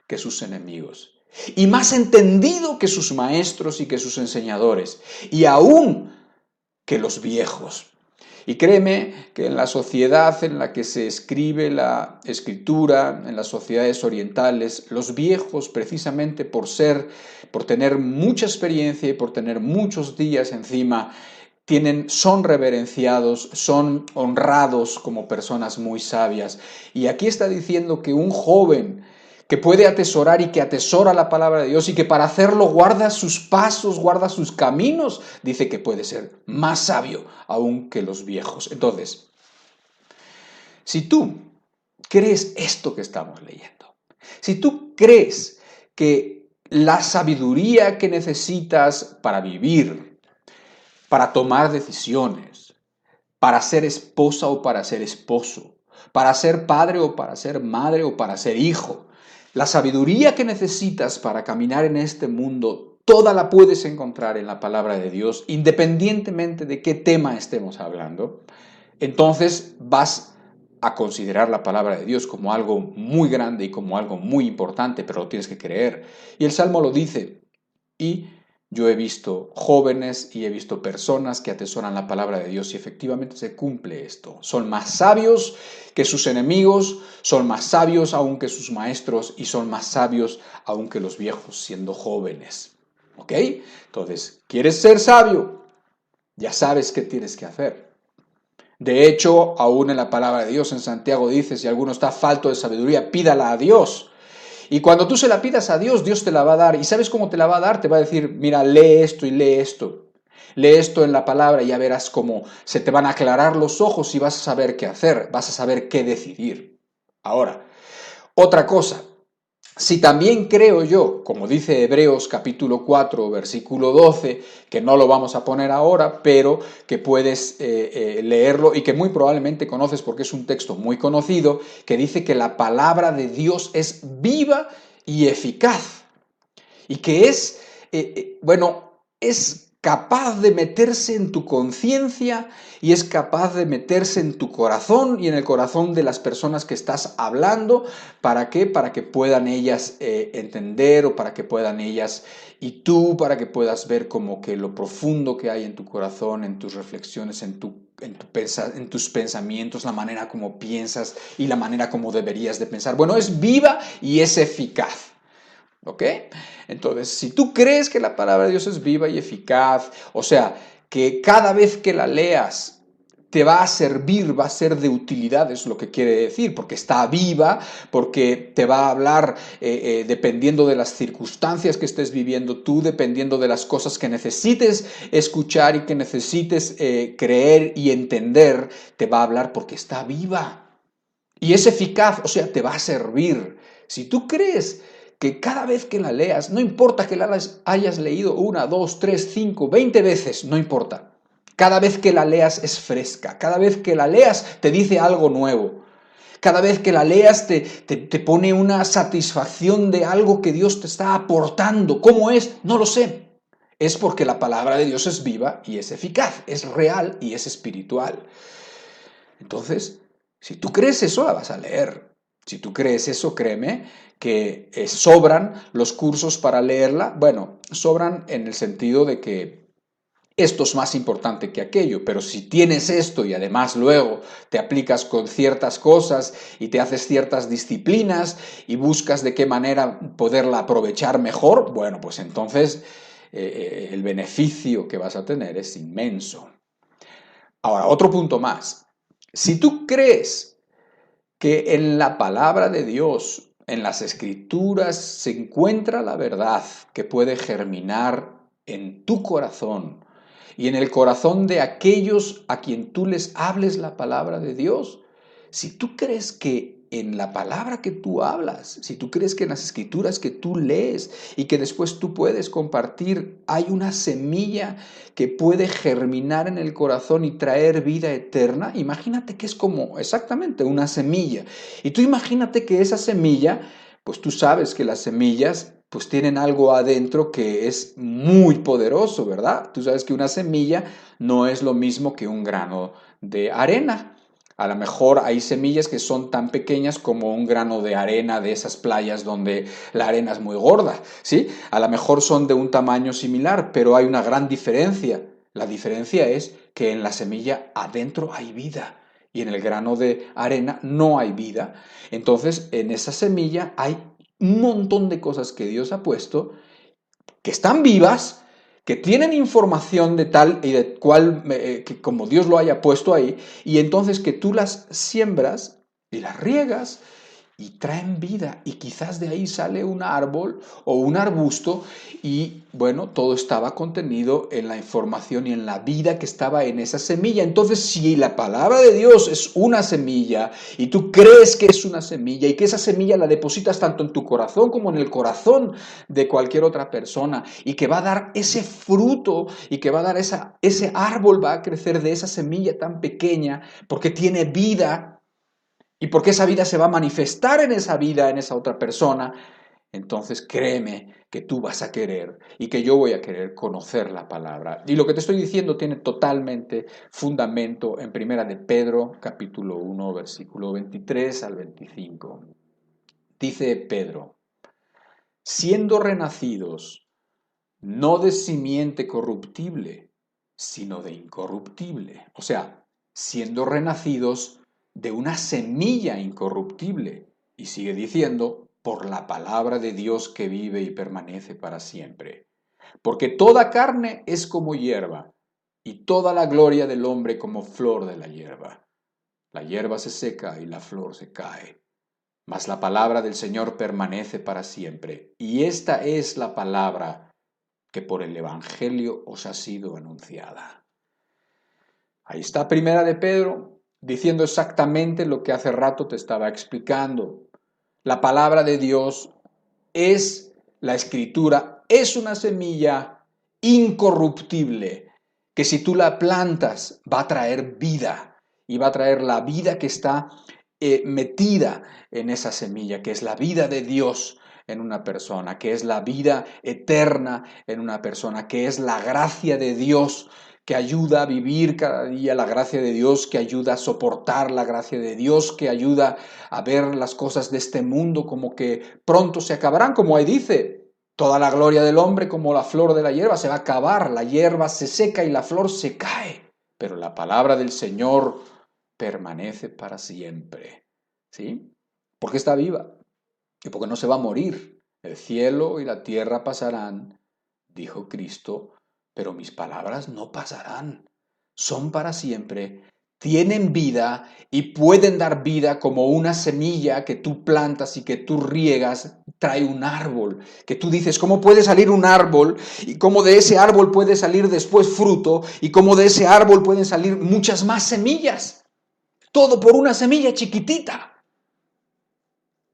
que sus enemigos y más entendido que sus maestros y que sus enseñadores y aún que los viejos. Y créeme que en la sociedad en la que se escribe la escritura, en las sociedades orientales, los viejos, precisamente por tener mucha experiencia y por tener muchos días encima, son reverenciados, son honrados como personas muy sabias. Y aquí está diciendo que un joven que puede atesorar y que atesora la palabra de Dios y que para hacerlo guarda sus pasos, guarda sus caminos, dice que puede ser más sabio aún que los viejos. Entonces, si tú crees esto que estamos leyendo, si tú crees que la sabiduría que necesitas para vivir, para tomar decisiones, para ser esposa o para ser esposo, para ser padre o para ser madre o para ser hijo, la sabiduría que necesitas para caminar en este mundo, toda la puedes encontrar en la palabra de Dios, independientemente de qué tema estemos hablando. Entonces vas a considerar la palabra de Dios como algo muy grande y como algo muy importante, pero lo tienes que creer. Y el Salmo lo dice, y yo he visto jóvenes y he visto personas que atesoran la palabra de Dios y efectivamente se cumple esto. Son más sabios que sus enemigos, son más sabios aún que sus maestros y son más sabios aún que los viejos siendo jóvenes. ¿Ok? Entonces, ¿quieres ser sabio? Ya sabes qué tienes que hacer. De hecho, aún en la palabra de Dios, en Santiago dice, si alguno está falto de sabiduría, pídala a Dios. Y cuando tú se la pidas a Dios, Dios te la va a dar. ¿Y sabes cómo te la va a dar? Te va a decir, mira, lee esto y lee esto. Lee esto en la palabra y ya verás cómo se te van a aclarar los ojos y vas a saber qué hacer, vas a saber qué decidir. Ahora, otra cosa. Si también creo yo, como dice Hebreos capítulo 4, versículo 12, que no lo vamos a poner ahora, pero que puedes leerlo y que muy probablemente conoces porque es un texto muy conocido, que dice que la palabra de Dios es viva y eficaz y que es, es capaz de meterse en tu conciencia y es capaz de meterse en tu corazón y en el corazón de las personas que estás hablando. ¿Para qué? Para que puedan ellas entender o para que puedan ellas y tú para que puedas ver como que lo profundo que hay en tu corazón, en tus reflexiones, en tus pensamientos, la manera como piensas y la manera como deberías de pensar. Bueno, es viva y es eficaz. ¿Ok? Entonces, si tú crees que la palabra de Dios es viva y eficaz, o sea, que cada vez que la leas te va a servir, va a ser de utilidad, es lo que quiere decir, porque está viva, porque te va a hablar dependiendo de las circunstancias que estés viviendo tú, dependiendo de las cosas que necesites escuchar y que necesites creer y entender, te va a hablar porque está viva. Y es eficaz, o sea, te va a servir. Si tú crees que cada vez que la leas, no importa que la hayas leído 1, 2, 3, 5, 20 veces, no importa. Cada vez que la leas es fresca, cada vez que la leas te dice algo nuevo. Cada vez que la leas te pone una satisfacción de algo que Dios te está aportando. ¿Cómo es? No lo sé. Es porque la palabra de Dios es viva y es eficaz, es real y es espiritual. Entonces, si tú crees eso, la vas a leer. Si tú crees eso, créeme que sobran los cursos para leerla. Bueno, sobran en el sentido de que esto es más importante que aquello, pero si tienes esto y además luego te aplicas con ciertas cosas y te haces ciertas disciplinas y buscas de qué manera poderla aprovechar mejor, bueno, pues entonces el beneficio que vas a tener es inmenso. Ahora, otro punto más. Si tú crees que en la palabra de Dios, en las Escrituras, se encuentra la verdad que puede germinar en tu corazón y en el corazón de aquellos a quien tú les hables la palabra de Dios, si tú crees que en la palabra que tú hablas, si tú crees que en las escrituras que tú lees y que después tú puedes compartir, hay una semilla que puede germinar en el corazón y traer vida eterna, imagínate que es como exactamente una semilla. Y tú imagínate que esa semilla, pues tú sabes que las semillas pues tienen algo adentro que es muy poderoso, ¿verdad? Tú sabes que una semilla no es lo mismo que un grano de arena. A lo mejor hay semillas que son tan pequeñas como un grano de arena de esas playas donde la arena es muy gorda, ¿sí? A lo mejor son de un tamaño similar, pero hay una gran diferencia. La diferencia es que en la semilla adentro hay vida y en el grano de arena no hay vida. Entonces, en esa semilla hay un montón de cosas que Dios ha puesto que están vivas, que tienen información de tal y de cual, que como Dios lo haya puesto ahí, y entonces que tú las siembras y las riegas y traen vida, y quizás de ahí sale un árbol o un arbusto, y bueno, todo estaba contenido en la información y en la vida que estaba en esa semilla. Entonces, si la palabra de Dios es una semilla, y tú crees que es una semilla, y que esa semilla la depositas tanto en tu corazón como en el corazón de cualquier otra persona, y que va a dar ese fruto, y que va a dar ese árbol, va a crecer de esa semilla tan pequeña, porque tiene vida, y porque esa vida se va a manifestar en esa vida, en esa otra persona, entonces créeme que tú vas a querer y que yo voy a querer conocer la palabra. Y lo que te estoy diciendo tiene totalmente fundamento en Primera de Pedro, capítulo 1, versículo 23 al 25. Dice Pedro, siendo renacidos, no de simiente corruptible, sino de incorruptible. O sea, siendo renacidos de una semilla incorruptible. Y sigue diciendo, por la palabra de Dios que vive y permanece para siempre. Porque toda carne es como hierba, y toda la gloria del hombre como flor de la hierba. La hierba se seca y la flor se cae, mas la palabra del Señor permanece para siempre. Y esta es la palabra que por el Evangelio os ha sido anunciada. Ahí está Primera de Pedro, diciendo exactamente lo que hace rato te estaba explicando. La palabra de Dios es la Escritura, es una semilla incorruptible, que si tú la plantas va a traer vida, y va a traer la vida que está metida en esa semilla, que es la vida de Dios en una persona, que es la vida eterna en una persona, que es la gracia de Dios que ayuda a vivir cada día, la gracia de Dios que ayuda a soportar, la gracia de Dios que ayuda a ver las cosas de este mundo como que pronto se acabarán, como ahí dice, toda la gloria del hombre como la flor de la hierba se va a acabar, la hierba se seca y la flor se cae, pero la palabra del Señor permanece para siempre, ¿sí? Porque está viva y porque no se va a morir. El cielo y la tierra pasarán, dijo Cristo, pero mis palabras no pasarán. Son para siempre, tienen vida y pueden dar vida como una semilla que tú plantas y que tú riegas, trae un árbol. Que tú dices, ¿cómo puede salir un árbol? Y cómo de ese árbol puede salir después fruto y cómo de ese árbol pueden salir muchas más semillas. Todo por una semilla chiquitita.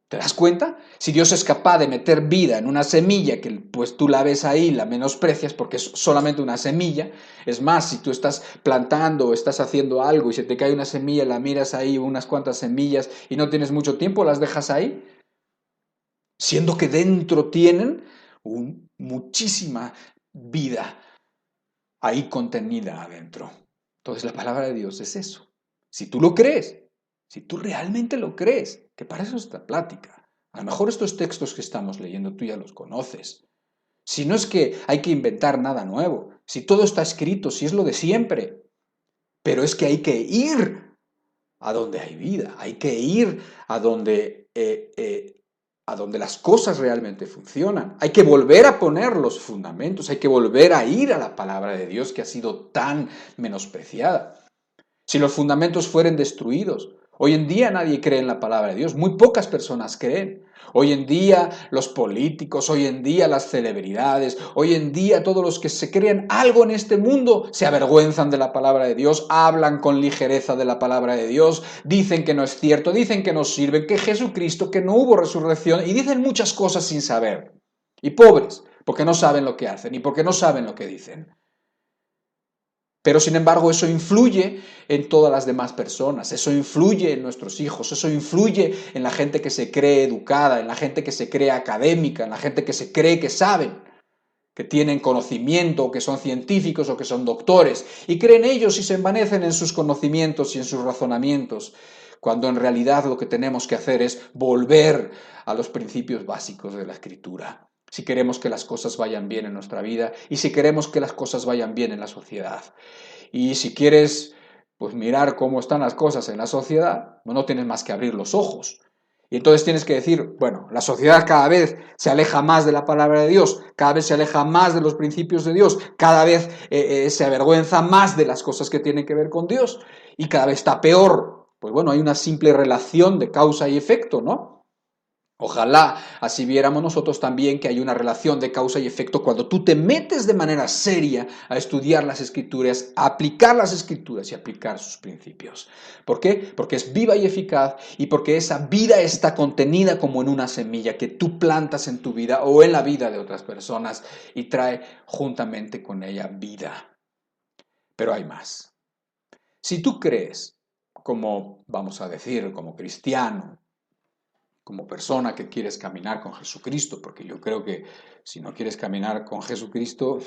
¿Te das cuenta? Si Dios es capaz de meter vida en una semilla que pues tú la ves ahí, la menosprecias porque es solamente una semilla. Es más, si tú estás plantando o estás haciendo algo y se te cae una semilla, la miras ahí, unas cuantas semillas y no tienes mucho tiempo, las dejas ahí. Siendo que dentro tienen muchísima vida ahí contenida adentro. Entonces la palabra de Dios es eso. Si tú lo crees, si tú realmente lo crees, que para eso es esta plática. A lo mejor estos textos que estamos leyendo tú ya los conoces. Si no es que hay que inventar nada nuevo, si todo está escrito, si es lo de siempre. Pero es que hay que ir a donde hay vida, hay que ir a donde las cosas realmente funcionan. Hay que volver a poner los fundamentos, hay que volver a ir a la palabra de Dios que ha sido tan menospreciada. Si los fundamentos fueren destruidos, Hoy en día nadie cree en la palabra de Dios, muy pocas personas creen. Hoy en día los políticos, hoy en día las celebridades, hoy en día todos los que se creen algo en este mundo se avergüenzan de la palabra de Dios, hablan con ligereza de la palabra de Dios, dicen que no es cierto, dicen que no sirve, que Jesucristo, que no hubo resurrección y dicen muchas cosas sin saber. Y pobres, porque no saben lo que hacen y porque no saben lo que dicen. Pero sin embargo eso influye en todas las demás personas, eso influye en nuestros hijos, eso influye en la gente que se cree educada, en la gente que se cree académica, en la gente que se cree que saben, que tienen conocimiento, que son científicos o que son doctores, y creen ellos y se envanecen en sus conocimientos y en sus razonamientos, cuando en realidad lo que tenemos que hacer es volver a los principios básicos de la Escritura. Si queremos que las cosas vayan bien en nuestra vida y si queremos que las cosas vayan bien en la sociedad. Y si quieres pues mirar cómo están las cosas en la sociedad, no tienes más que abrir los ojos. Y entonces tienes que decir, bueno, la sociedad cada vez se aleja más de la palabra de Dios, cada vez se aleja más de los principios de Dios, cada vez se avergüenza más de las cosas que tienen que ver con Dios y cada vez está peor. Pues bueno, hay una simple relación de causa y efecto, ¿no? Ojalá así viéramos nosotros también que hay una relación de causa y efecto cuando tú te metes de manera seria a estudiar las Escrituras, a aplicar las Escrituras y aplicar sus principios. ¿Por qué? Porque es viva y eficaz y porque esa vida está contenida como en una semilla que tú plantas en tu vida o en la vida de otras personas y trae juntamente con ella vida. Pero hay más. Si tú crees, como vamos a decir, como cristiano, como persona que quieres caminar con Jesucristo, porque yo creo que si no quieres caminar con Jesucristo,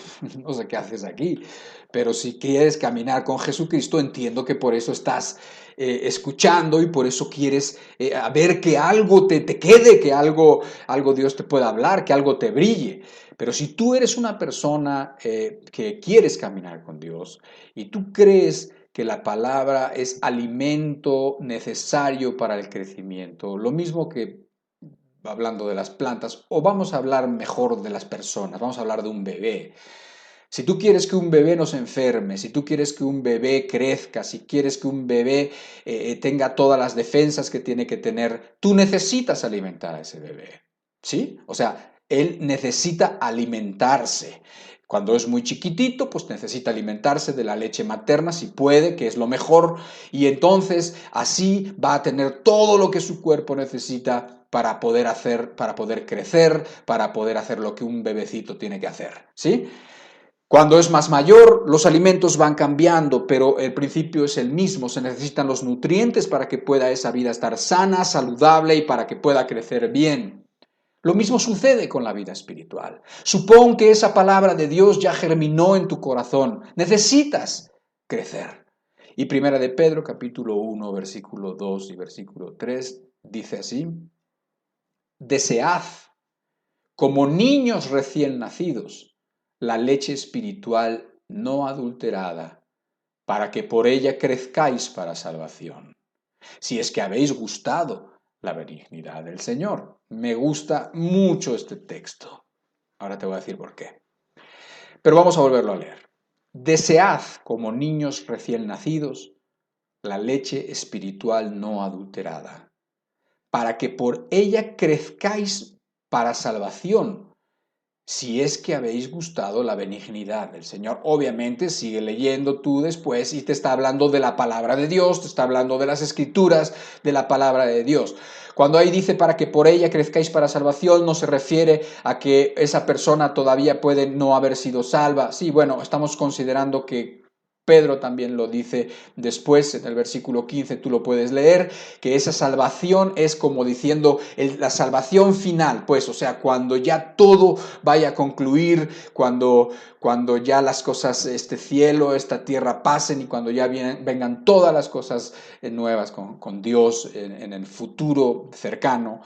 no sé qué haces aquí, pero si quieres caminar con Jesucristo, entiendo que por eso estás escuchando y por eso quieres ver que algo te quede, que algo Dios te pueda hablar, que algo te brille. Pero si tú eres una persona que quieres caminar con Dios y tú crees que la palabra es alimento necesario para el crecimiento, lo mismo que hablando de las plantas, o vamos a hablar mejor de las personas, vamos a hablar de un bebé. Si tú quieres que un bebé no se enferme, si tú quieres que un bebé crezca, si quieres que un bebé tenga todas las defensas que tiene que tener, tú necesitas alimentar a ese bebé, ¿sí? O sea, él necesita alimentarse. Cuando es muy chiquitito, pues necesita alimentarse de la leche materna, si puede, que es lo mejor, y entonces así va a tener todo lo que su cuerpo necesita para poder crecer, para poder hacer lo que un bebecito tiene que hacer, ¿sí? Cuando es más mayor, los alimentos van cambiando, pero el principio es el mismo. Se necesitan los nutrientes para que pueda esa vida estar sana, saludable y para que pueda crecer bien. Lo mismo sucede con la vida espiritual. Supón que esa palabra de Dios ya germinó en tu corazón. Necesitas crecer. Y Primera de Pedro, capítulo 1, versículo 2 y versículo 3, dice así: Desead, como niños recién nacidos, la leche espiritual no adulterada, para que por ella crezcáis para salvación. Si es que habéis gustado la benignidad del Señor. Me gusta mucho este texto. Ahora te voy a decir por qué. Pero vamos a volverlo a leer. Desead, como niños recién nacidos, la leche espiritual no adulterada, para que por ella crezcáis para salvación, si es que habéis gustado la benignidad del Señor. Obviamente sigue leyendo tú después y te está hablando de la palabra de Dios, te está hablando de las Escrituras, de la palabra de Dios. Cuando ahí dice para que por ella crezcáis para salvación, no se refiere a que esa persona todavía puede no haber sido salva. Sí, bueno, estamos considerando que Pedro también lo dice después, en el versículo 15 tú lo puedes leer, que esa salvación es como diciendo la salvación final, pues, o sea, cuando ya todo vaya a concluir, cuando ya las cosas, este cielo, esta tierra pasen y cuando ya vengan todas las cosas nuevas con Dios en el futuro cercano.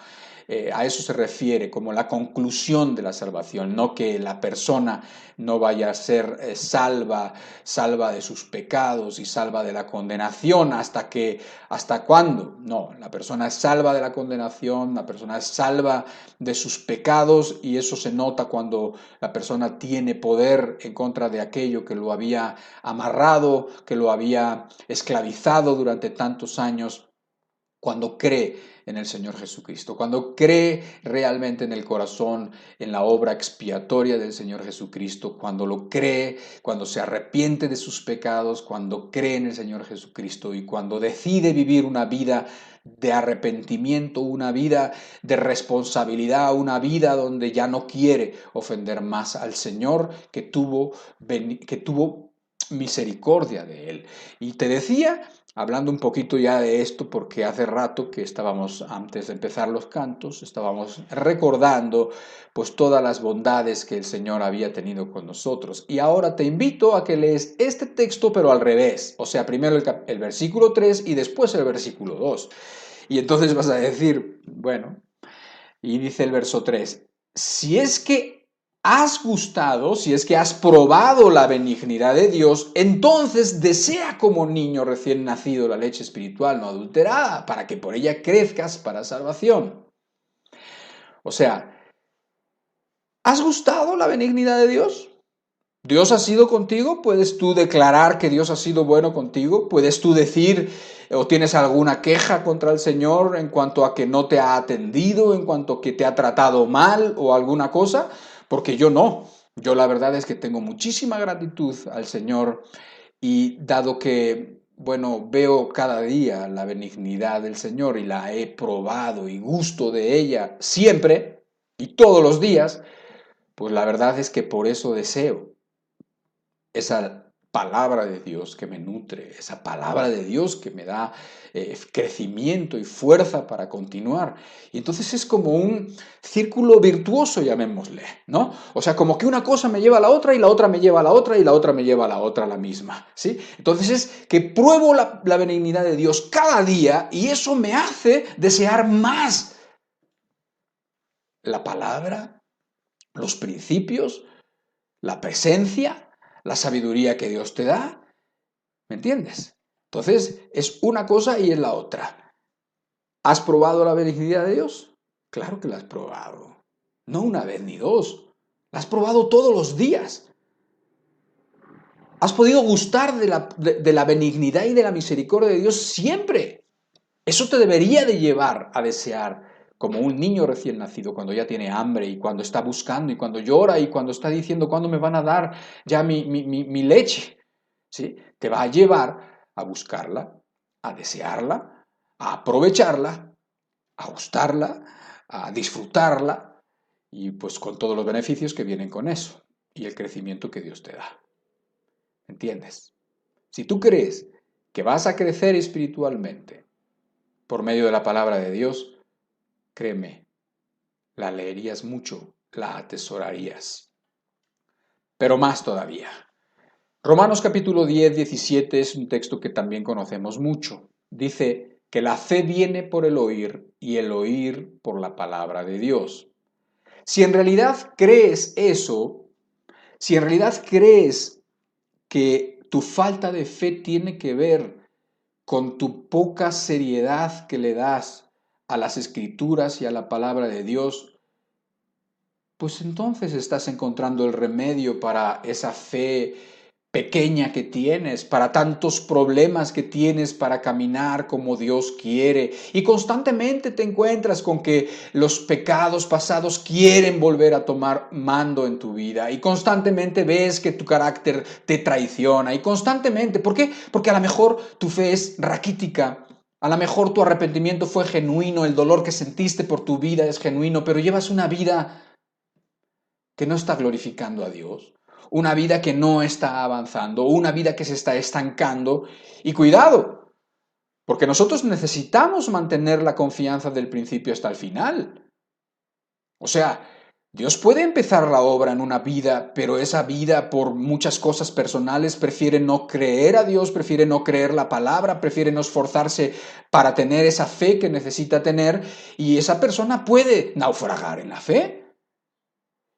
A eso se refiere como la conclusión de la salvación, no que la persona no vaya a ser salva de sus pecados y salva de la condenación ¿hasta cuándo? No, la persona es salva de la condenación, la persona es salva de sus pecados y eso se nota cuando la persona tiene poder en contra de aquello que lo había amarrado, que lo había esclavizado durante tantos años. cuando cree en el Señor Jesucristo, cuando cree realmente en el corazón, en la obra expiatoria del Señor Jesucristo, cuando lo cree, cuando se arrepiente de sus pecados, cuando cree en el Señor Jesucristo y cuando decide vivir una vida de arrepentimiento, una vida de responsabilidad, una vida donde ya no quiere ofender más al Señor que tuvo misericordia de él. Y te decía, hablando un poquito ya de esto, porque hace rato que estábamos, antes de empezar los cantos, estábamos recordando pues todas las bondades que el Señor había tenido con nosotros. Y ahora te invito a que lees este texto, pero al revés. O sea, primero el versículo 3 y después el versículo 2. Y entonces vas a decir, bueno, y dice el verso 3, si es que has gustado, si es que has probado la benignidad de Dios, entonces desea como niño recién nacido la leche espiritual no adulterada, para que por ella crezcas para salvación. O sea, ¿has gustado la benignidad de Dios? ¿Dios ha sido contigo? ¿Puedes tú declarar que Dios ha sido bueno contigo? ¿Puedes tú decir o tienes alguna queja contra el Señor en cuanto a que no te ha atendido, en cuanto a que te ha tratado mal o alguna cosa? Porque yo no. Yo la verdad es que tengo muchísima gratitud al Señor y dado que, bueno, veo cada día la benignidad del Señor y la he probado y gusto de ella siempre y todos los días, pues la verdad es que por eso deseo esa palabra de Dios que me nutre, esa palabra de Dios que me da crecimiento y fuerza para continuar. Y entonces es como un círculo virtuoso, llamémosle, ¿no? O sea, como que una cosa me lleva a la otra y la otra me lleva a la otra y la otra me lleva a la otra, la misma, ¿sí? Entonces es que pruebo la benignidad de Dios cada día y eso me hace desear más la palabra, los principios, la presencia, la sabiduría que Dios te da, ¿me entiendes? Entonces, es una cosa y es la otra. ¿Has probado la benignidad de Dios? Claro que la has probado. No una vez ni dos. La has probado todos los días. Has podido gustar de la benignidad y de la misericordia de Dios siempre. Eso te debería de llevar a desear como un niño recién nacido, cuando ya tiene hambre y cuando está buscando y cuando llora y cuando está diciendo cuándo me van a dar ya mi leche, ¿sí? Te va a llevar a buscarla, a desearla, a aprovecharla, a gustarla, a disfrutarla y pues con todos los beneficios que vienen con eso y el crecimiento que Dios te da. ¿Entiendes? Si tú crees que vas a crecer espiritualmente por medio de la palabra de Dios, créeme, la leerías mucho, la atesorarías. Pero más todavía. Romanos capítulo 10, 17 es un texto que también conocemos mucho. Dice que la fe viene por el oír y el oír por la palabra de Dios. Si en realidad crees eso, si en realidad crees que tu falta de fe tiene que ver con tu poca seriedad que le das a las Escrituras y a la palabra de Dios, pues entonces estás encontrando el remedio para esa fe pequeña que tienes, para tantos problemas que tienes para caminar como Dios quiere. Y constantemente te encuentras con que los pecados pasados quieren volver a tomar mando en tu vida. Y constantemente ves que tu carácter te traiciona. Y constantemente, ¿por qué? Porque a lo mejor tu fe es raquítica. A lo mejor tu arrepentimiento fue genuino, el dolor que sentiste por tu vida es genuino, pero llevas una vida que no está glorificando a Dios, una vida que no está avanzando, una vida que se está estancando. Y cuidado, porque nosotros necesitamos mantener la confianza del principio hasta el final. O sea, Dios puede empezar la obra en una vida, pero esa vida por muchas cosas personales prefiere no creer a Dios, prefiere no creer la palabra, prefiere no esforzarse para tener esa fe que necesita tener, y esa persona puede naufragar en la fe.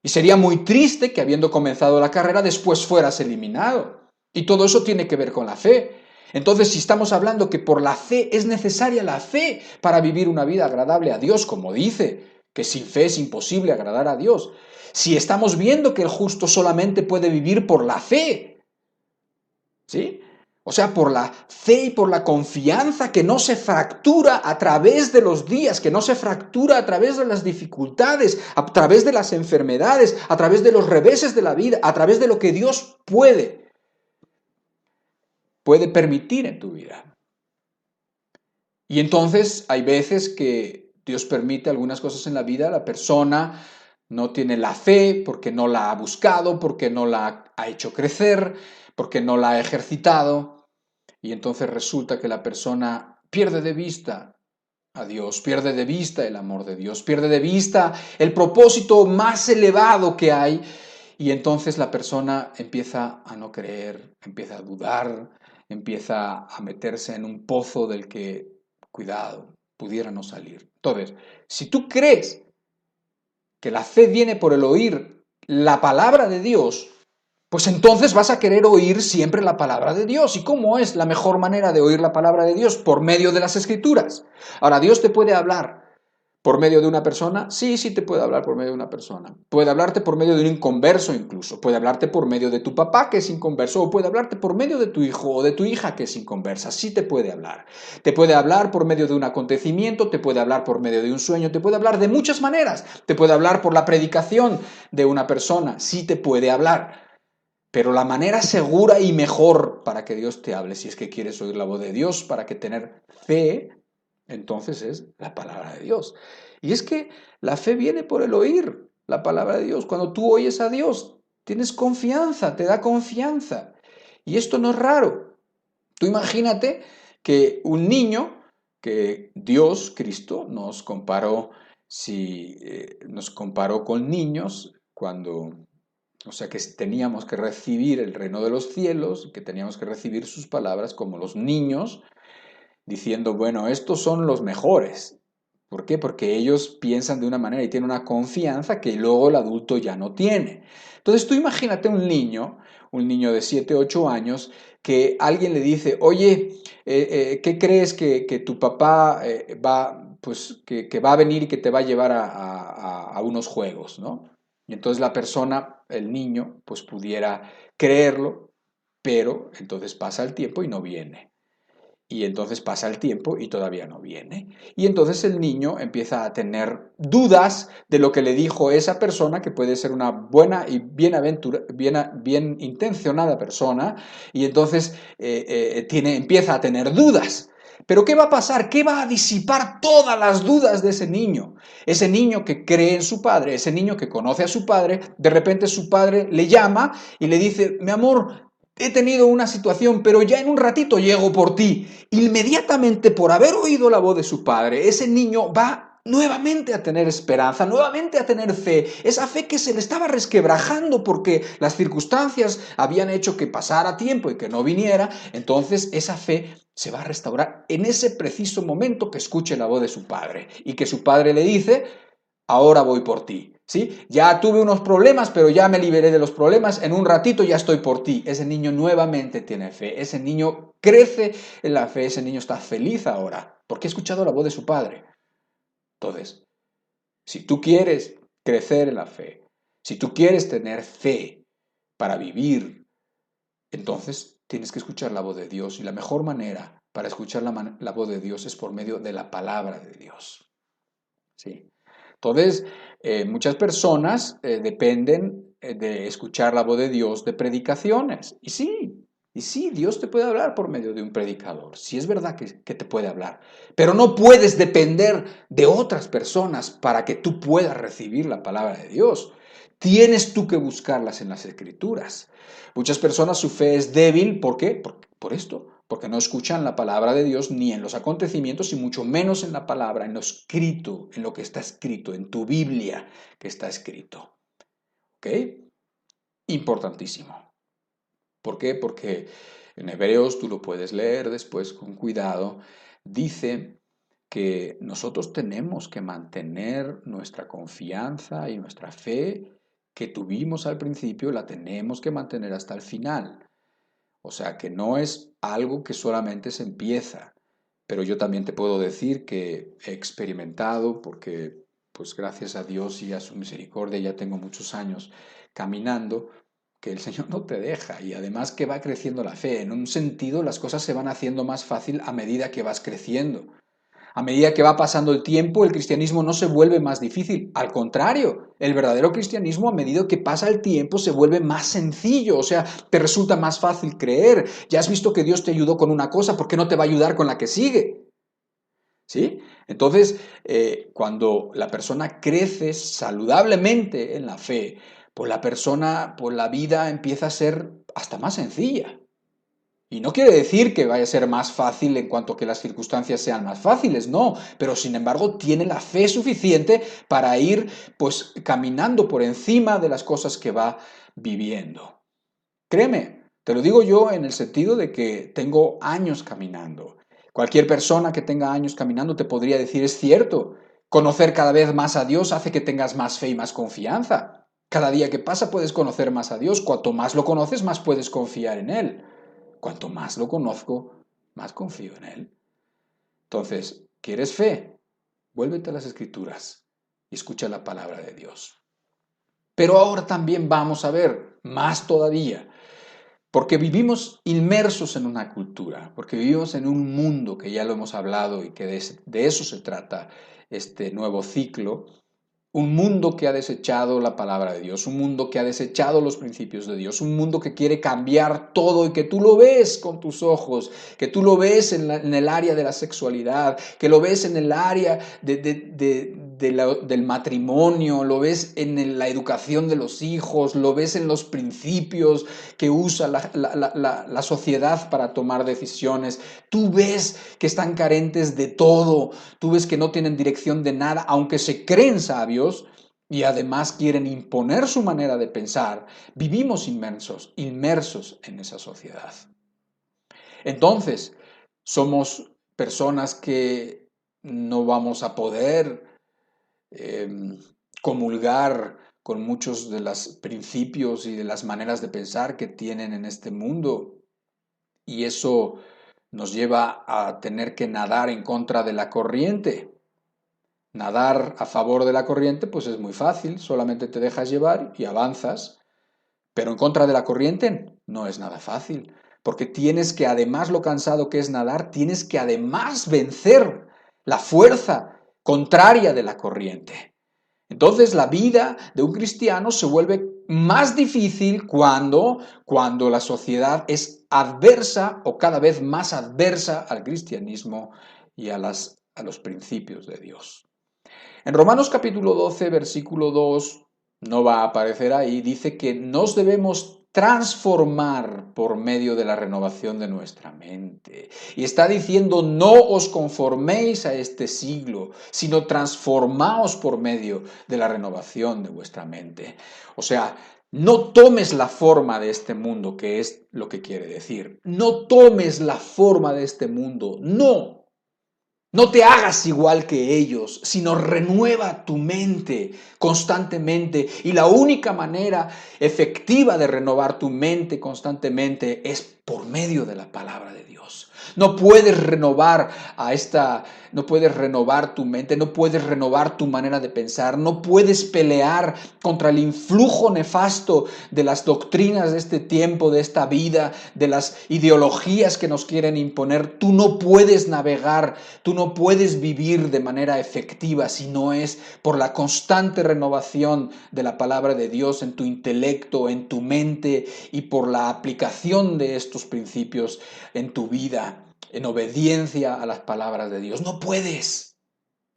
Y sería muy triste que habiendo comenzado la carrera después fueras eliminado. Y todo eso tiene que ver con la fe. Entonces, si estamos hablando que por la fe es necesaria la fe para vivir una vida agradable a Dios, como dice, que sin fe es imposible agradar a Dios. Si estamos viendo que el justo solamente puede vivir por la fe, ¿sí? O sea, por la fe y por la confianza que no se fractura a través de los días, que no se fractura a través de las dificultades, a través de las enfermedades, a través de los reveses de la vida, a través de lo que Dios puede permitir en tu vida. Y entonces hay veces que Dios permite algunas cosas en la vida, la persona no tiene la fe porque no la ha buscado, porque no la ha hecho crecer, porque no la ha ejercitado. Y entonces resulta que la persona pierde de vista a Dios, pierde de vista el amor de Dios, pierde de vista el propósito más elevado que hay. Y entonces la persona empieza a no creer, empieza a dudar, empieza a meterse en un pozo del que, cuidado, pudiera no salir. Entonces, si tú crees que la fe viene por el oír la palabra de Dios, pues entonces vas a querer oír siempre la palabra de Dios. ¿Y cómo es la mejor manera de oír la palabra de Dios? Por medio de las Escrituras. Ahora, ¿Dios te puede hablar por medio de una persona? Sí, sí te puede hablar por medio de una persona. Puede hablarte por medio de un inconverso incluso. Puede hablarte por medio de tu papá que es inconverso, o puede hablarte por medio de tu hijo o de tu hija que es inconversa. Sí te puede hablar. Te puede hablar por medio de un acontecimiento, te puede hablar por medio de un sueño, te puede hablar de muchas maneras. Te puede hablar por la predicación de una persona. Sí te puede hablar. Pero la manera segura y mejor para que Dios te hable, si es que quieres oír la voz de Dios, para que tener fe, entonces es la palabra de Dios. Y es que la fe viene por el oír la palabra de Dios. Cuando tú oyes a Dios, tienes confianza, te da confianza. Y esto no es raro. Tú imagínate que un niño, que Dios, Cristo, nos comparó con niños cuando... O sea que teníamos que recibir el reino de los cielos, que teníamos que recibir sus palabras como los niños, diciendo, bueno, estos son los mejores. ¿Por qué? Porque ellos piensan de una manera y tienen una confianza que luego el adulto ya no tiene. Entonces tú imagínate un niño de 7, 8 años, que alguien le dice, oye, ¿qué crees que tu papá que va a venir y que te va a llevar a unos juegos, ¿no? Y entonces la persona, el niño, pues pudiera creerlo, pero entonces pasa el tiempo y no viene. Y entonces pasa el tiempo y todavía no viene. Y entonces el niño empieza a tener dudas de lo que le dijo esa persona, que puede ser una buena y bien intencionada persona, y entonces empieza a tener dudas. Pero ¿qué va a pasar? ¿Qué va a disipar todas las dudas de ese niño? Ese niño que cree en su padre, ese niño que conoce a su padre, de repente su padre le llama y le dice, mi amor, he tenido una situación, pero ya en un ratito llego por ti. Inmediatamente por haber oído la voz de su padre, ese niño va nuevamente a tener esperanza, nuevamente a tener fe, esa fe que se le estaba resquebrajando porque las circunstancias habían hecho que pasara tiempo y que no viniera. Entonces esa fe se va a restaurar en ese preciso momento que escuche la voz de su padre y que su padre le dice, ahora voy por ti. ¿Sí? Ya tuve unos problemas, pero ya me liberé de los problemas, en un ratito ya estoy por ti. Ese niño nuevamente tiene fe, ese niño crece en la fe, ese niño está feliz ahora, porque ha escuchado la voz de su padre. Entonces, si tú quieres crecer en la fe, si tú quieres tener fe para vivir, entonces tienes que escuchar la voz de Dios, y la mejor manera para escuchar la voz de Dios es por medio de la palabra de Dios. ¿Sí? Entonces, muchas personas dependen de escuchar la voz de Dios de predicaciones. Y sí, Dios te puede hablar por medio de un predicador. Sí es verdad que te puede hablar. Pero no puedes depender de otras personas para que tú puedas recibir la palabra de Dios. Tienes tú que buscarlas en las Escrituras. Muchas personas su fe es débil. ¿Por qué? Por esto. Porque no escuchan la palabra de Dios ni en los acontecimientos y mucho menos en la palabra, en lo escrito, en lo que está escrito, en tu Biblia que está escrito. ¿Ok? Importantísimo. ¿Por qué? Porque en Hebreos, tú lo puedes leer después con cuidado, dice que nosotros tenemos que mantener nuestra confianza y nuestra fe que tuvimos al principio, la tenemos que mantener hasta el final. O sea que no es algo que solamente se empieza, pero yo también te puedo decir que he experimentado, porque pues gracias a Dios y a su misericordia ya tengo muchos años caminando, que el Señor no te deja y además que va creciendo la fe. En un sentido, las cosas se van haciendo más fácil a medida que vas creciendo. A medida que va pasando el tiempo, el cristianismo no se vuelve más difícil. Al contrario, el verdadero cristianismo, a medida que pasa el tiempo, se vuelve más sencillo. O sea, te resulta más fácil creer. Ya has visto que Dios te ayudó con una cosa, ¿por qué no te va a ayudar con la que sigue? ¿Sí? Entonces, cuando la persona crece saludablemente en la fe, pues la vida empieza a ser hasta más sencilla. Y no quiere decir que vaya a ser más fácil en cuanto que las circunstancias sean más fáciles, no, pero sin embargo tiene la fe suficiente para ir pues caminando por encima de las cosas que va viviendo. Créeme, te lo digo yo en el sentido de que tengo años caminando. Cualquier persona que tenga años caminando te podría decir, es cierto, conocer cada vez más a Dios hace que tengas más fe y más confianza. Cada día que pasa puedes conocer más a Dios. Cuanto más lo conoces, más puedes confiar en Él. Cuanto más lo conozco, más confío en Él. Entonces, ¿quieres fe? Vuélvete a las Escrituras y escucha la palabra de Dios. Pero ahora también vamos a ver más todavía, porque vivimos inmersos en una cultura, porque vivimos en un mundo que ya lo hemos hablado y que de eso se trata este nuevo ciclo. Un mundo que ha desechado la palabra de Dios, un mundo que ha desechado los principios de Dios, un mundo que quiere cambiar todo y que tú lo ves con tus ojos, que tú lo ves en el área de la sexualidad, que lo ves en el área del matrimonio, lo ves en la educación de los hijos, lo ves en los principios que usa la sociedad para tomar decisiones. Tú ves que están carentes de todo, tú ves que no tienen dirección de nada, aunque se creen sabios y además quieren imponer su manera de pensar. Vivimos inmersos en esa sociedad. Entonces, somos personas que no vamos a poder comulgar con muchos de los principios y de las maneras de pensar que tienen en este mundo. Y eso nos lleva a tener que nadar en contra de la corriente. Nadar a favor de la corriente pues es muy fácil, solamente te dejas llevar y avanzas. Pero en contra de la corriente no es nada fácil, porque tienes que, además lo cansado que es nadar, tienes que además vencer la fuerza contraria de la corriente. Entonces la vida de un cristiano se vuelve más difícil cuando la sociedad es adversa o cada vez más adversa al cristianismo y a los principios de Dios. En Romanos capítulo 12, versículo 2, no va a aparecer ahí, dice que nos debemos transformar por medio de la renovación de nuestra mente. Y está diciendo, no os conforméis a este siglo, sino transformaos por medio de la renovación de vuestra mente. O sea, no tomes la forma de este mundo, que es lo que quiere decir. No tomes la forma de este mundo, no. No te hagas igual que ellos, sino renueva tu mente constantemente. Y la única manera efectiva de renovar tu mente constantemente es por medio de la palabra de Dios. No puedes renovar no puedes renovar tu mente, no puedes renovar tu manera de pensar, no puedes pelear contra el influjo nefasto de las doctrinas de este tiempo, de esta vida, de las ideologías que nos quieren imponer. Tú no puedes navegar, tú no puedes vivir de manera efectiva si no es por la constante renovación de la palabra de Dios en tu intelecto, en tu mente y por la aplicación de estos principios en tu vida, en obediencia a las palabras de Dios. No puedes.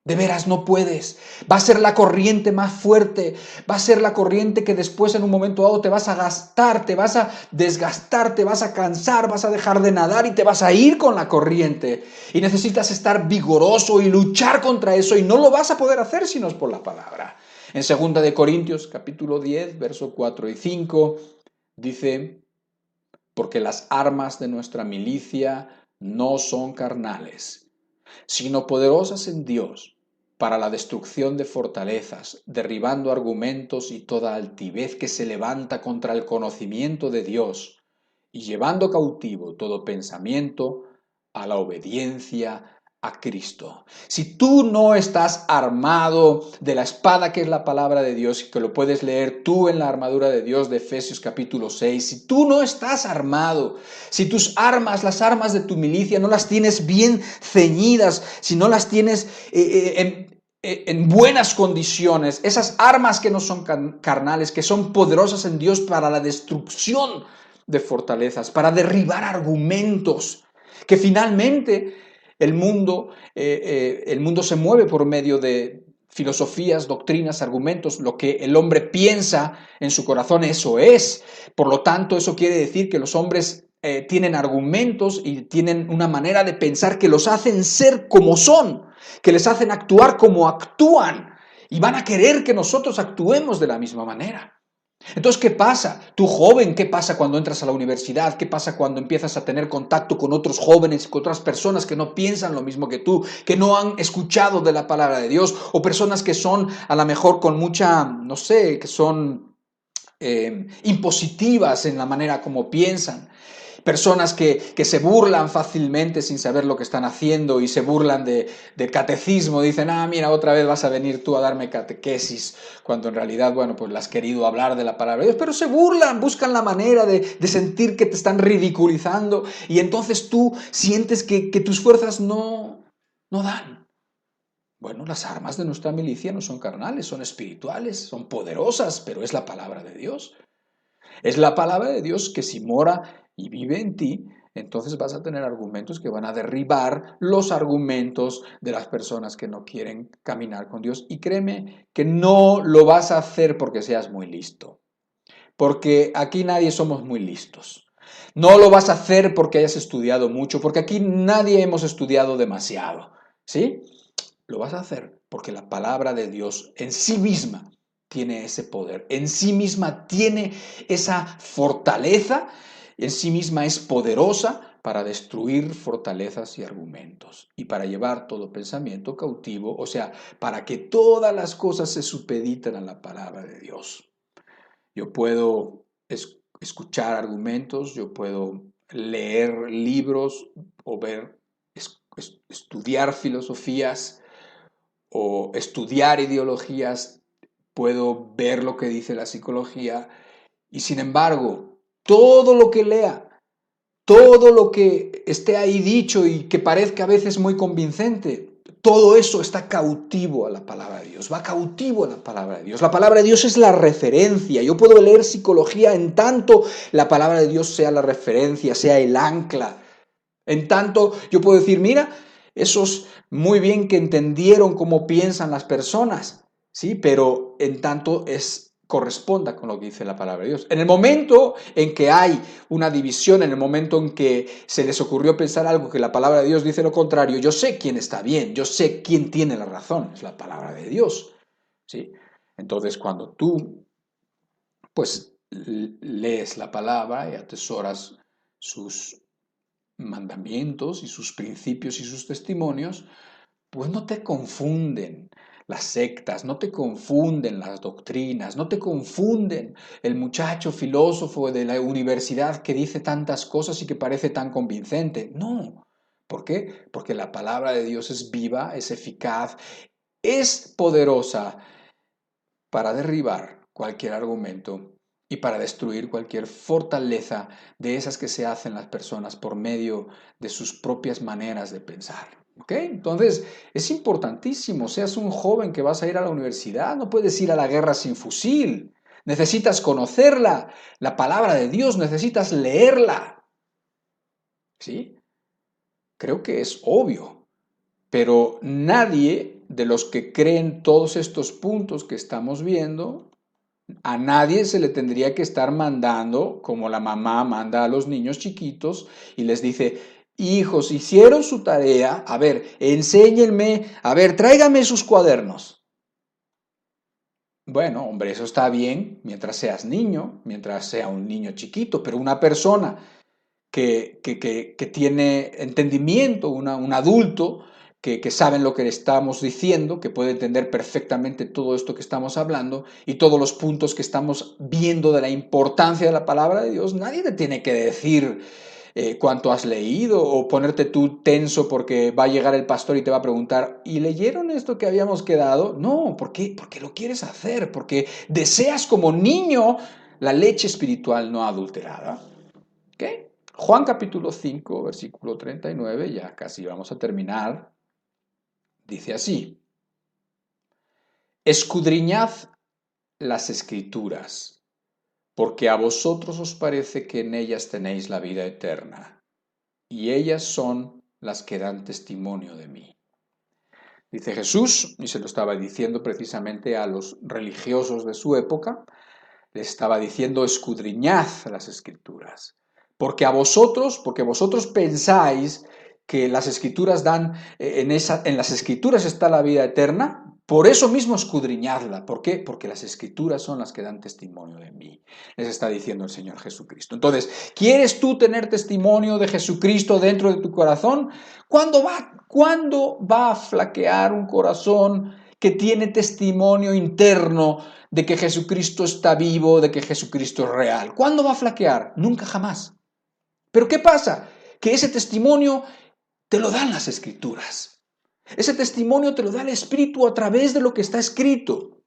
De veras no puedes. Va a ser la corriente más fuerte. Va a ser la corriente que después en un momento dado te vas a gastar, te vas a desgastar, te vas a cansar, vas a dejar de nadar y te vas a ir con la corriente. Y necesitas estar vigoroso y luchar contra eso y no lo vas a poder hacer si no es por la palabra. En 2 de Corintios capítulo 10, versos 4 y 5 dice, porque las armas de nuestra milicia no son carnales, sino poderosas en Dios para la destrucción de fortalezas, derribando argumentos y toda altivez que se levanta contra el conocimiento de Dios y llevando cautivo todo pensamiento a la obediencia a Cristo. Si tú no estás armado de la espada que es la palabra de Dios y que lo puedes leer tú en la armadura de Dios de Efesios capítulo 6, si tú no estás armado, si tus armas, las armas de tu milicia no las tienes bien ceñidas, si no las tienes en buenas condiciones, esas armas que no son carnales, que son poderosas en Dios para la destrucción de fortalezas, para derribar argumentos, que finalmente el mundo se mueve por medio de filosofías, doctrinas, argumentos. Lo que el hombre piensa en su corazón, eso es. Por lo tanto, eso quiere decir que los hombres tienen argumentos y tienen una manera de pensar que los hacen ser como son, que les hacen actuar como actúan, y van a querer que nosotros actuemos de la misma manera. Entonces, ¿qué pasa? Tú joven, ¿qué pasa cuando entras a la universidad? ¿Qué pasa cuando empiezas a tener contacto con otros jóvenes, con otras personas que no piensan lo mismo que tú, que no han escuchado de la palabra de Dios, o personas que son a lo mejor con mucha, no sé, que son impositivas en la manera como piensan? Personas que se burlan fácilmente sin saber lo que están haciendo y se burlan de catecismo. Dicen, mira, otra vez vas a venir tú a darme catequesis, cuando en realidad, bueno, pues le has querido hablar de la palabra de Dios, pero se burlan, buscan la manera de sentir que te están ridiculizando, y entonces tú sientes que tus fuerzas no dan. Bueno, las armas de nuestra milicia no son carnales, son espirituales, son poderosas, pero es la palabra de Dios. Es la palabra de Dios que si mora y vive en ti, entonces vas a tener argumentos que van a derribar los argumentos de las personas que no quieren caminar con Dios. Y créeme que no lo vas a hacer porque seas muy listo, porque aquí nadie somos muy listos. No lo vas a hacer porque hayas estudiado mucho, porque aquí nadie hemos estudiado demasiado, ¿sí? Lo vas a hacer porque la palabra de Dios en sí misma tiene ese poder, en sí misma tiene esa fortaleza, en sí misma es poderosa para destruir fortalezas y argumentos y para llevar todo pensamiento cautivo, o sea, para que todas las cosas se supediten a la palabra de Dios. Yo puedo escuchar argumentos, yo puedo leer libros o estudiar filosofías o estudiar ideologías, puedo ver lo que dice la psicología, y sin embargo, todo lo que lea, todo lo que esté ahí dicho y que parezca a veces muy convincente, todo eso está cautivo a la palabra de Dios, va cautivo a la palabra de Dios. La palabra de Dios es la referencia. Yo puedo leer psicología en tanto la palabra de Dios sea la referencia, sea el ancla. En tanto yo puedo decir, mira, esos muy bien que entendieron cómo piensan las personas, ¿sí? Pero en tanto corresponda con lo que dice la palabra de Dios. En el momento en que hay una división, en el momento en que se les ocurrió pensar algo que la palabra de Dios dice lo contrario, yo sé quién está bien, yo sé quién tiene la razón, es la palabra de Dios, ¿sí? Entonces, cuando tú, pues, lees la palabra y atesoras sus mandamientos y sus principios y sus testimonios, pues no te confunden las sectas, no te confunden las doctrinas, no te confunden el muchacho filósofo de la universidad que dice tantas cosas y que parece tan convincente. No. ¿Por qué? Porque la palabra de Dios es viva, es eficaz, es poderosa para derribar cualquier argumento y para destruir cualquier fortaleza de esas que se hacen las personas por medio de sus propias maneras de pensar. ¿Ok? Entonces, es importantísimo, seas un joven que vas a ir a la universidad, no puedes ir a la guerra sin fusil. Necesitas conocerla, la palabra de Dios, necesitas leerla. ¿Sí? Creo que es obvio, pero nadie de los que creen todos estos puntos que estamos viendo, a nadie se le tendría que estar mandando, como la mamá manda a los niños chiquitos y les dice, hijos, hicieron su tarea, a ver, enséñenme, a ver, tráigame sus cuadernos. Bueno, hombre, eso está bien mientras seas niño, mientras sea un niño chiquito, pero una persona que tiene entendimiento, un adulto, que saben lo que le estamos diciendo, que puede entender perfectamente todo esto que estamos hablando y todos los puntos que estamos viendo de la importancia de la palabra de Dios, nadie te tiene que decir cuánto has leído, o ponerte tú tenso porque va a llegar el pastor y te va a preguntar, ¿y leyeron esto que habíamos quedado? No, ¿por qué? Porque lo quieres hacer, porque deseas como niño la leche espiritual no adulterada. ¿Ok? Juan capítulo 5, versículo 39, ya casi vamos a terminar, dice así: escudriñad las escrituras, porque a vosotros os parece que en ellas tenéis la vida eterna, y ellas son las que dan testimonio de mí. Dice Jesús, y se lo estaba diciendo precisamente a los religiosos de su época, les estaba diciendo: escudriñad las escrituras, porque vosotros pensáis que las escrituras dan, en las escrituras está la vida eterna. Por eso mismo escudriñadla. ¿Por qué? Porque las escrituras son las que dan testimonio de mí, les está diciendo el Señor Jesucristo. Entonces, ¿quieres tú tener testimonio de Jesucristo dentro de tu corazón? ¿Cuándo va a flaquear un corazón que tiene testimonio interno de que Jesucristo está vivo, de que Jesucristo es real? ¿Cuándo va a flaquear? Nunca, jamás. ¿Pero qué pasa? Que ese testimonio te lo dan las Escrituras. Ese testimonio te lo da el Espíritu a través de lo que está escrito.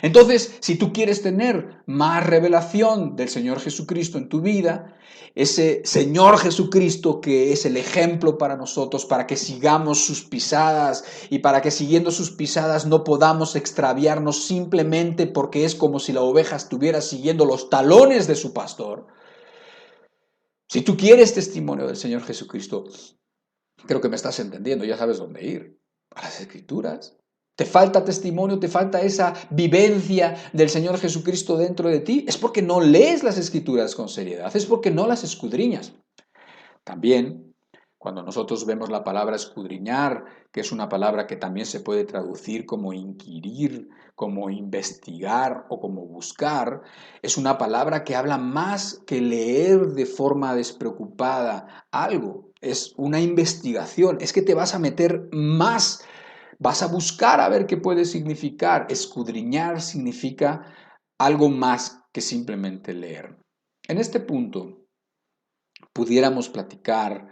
Entonces, si tú quieres tener más revelación del Señor Jesucristo en tu vida, ese Señor Jesucristo que es el ejemplo para nosotros, para que sigamos sus pisadas y para que siguiendo sus pisadas no podamos extraviarnos simplemente porque es como si la oveja estuviera siguiendo los talones de su pastor. Si tú quieres testimonio del Señor Jesucristo, creo que me estás entendiendo, ya sabes dónde ir, a las Escrituras. ¿Te falta testimonio, te falta esa vivencia del Señor Jesucristo dentro de ti? Es porque no lees las Escrituras con seriedad, es porque no las escudriñas. También, cuando nosotros vemos la palabra escudriñar, que es una palabra que también se puede traducir como inquirir, como investigar o como buscar, es una palabra que habla más que leer de forma despreocupada algo. Es una investigación, es que te vas a meter más. Vas a buscar a ver qué puede significar. Escudriñar significa algo más que simplemente leer. En este punto, pudiéramos platicar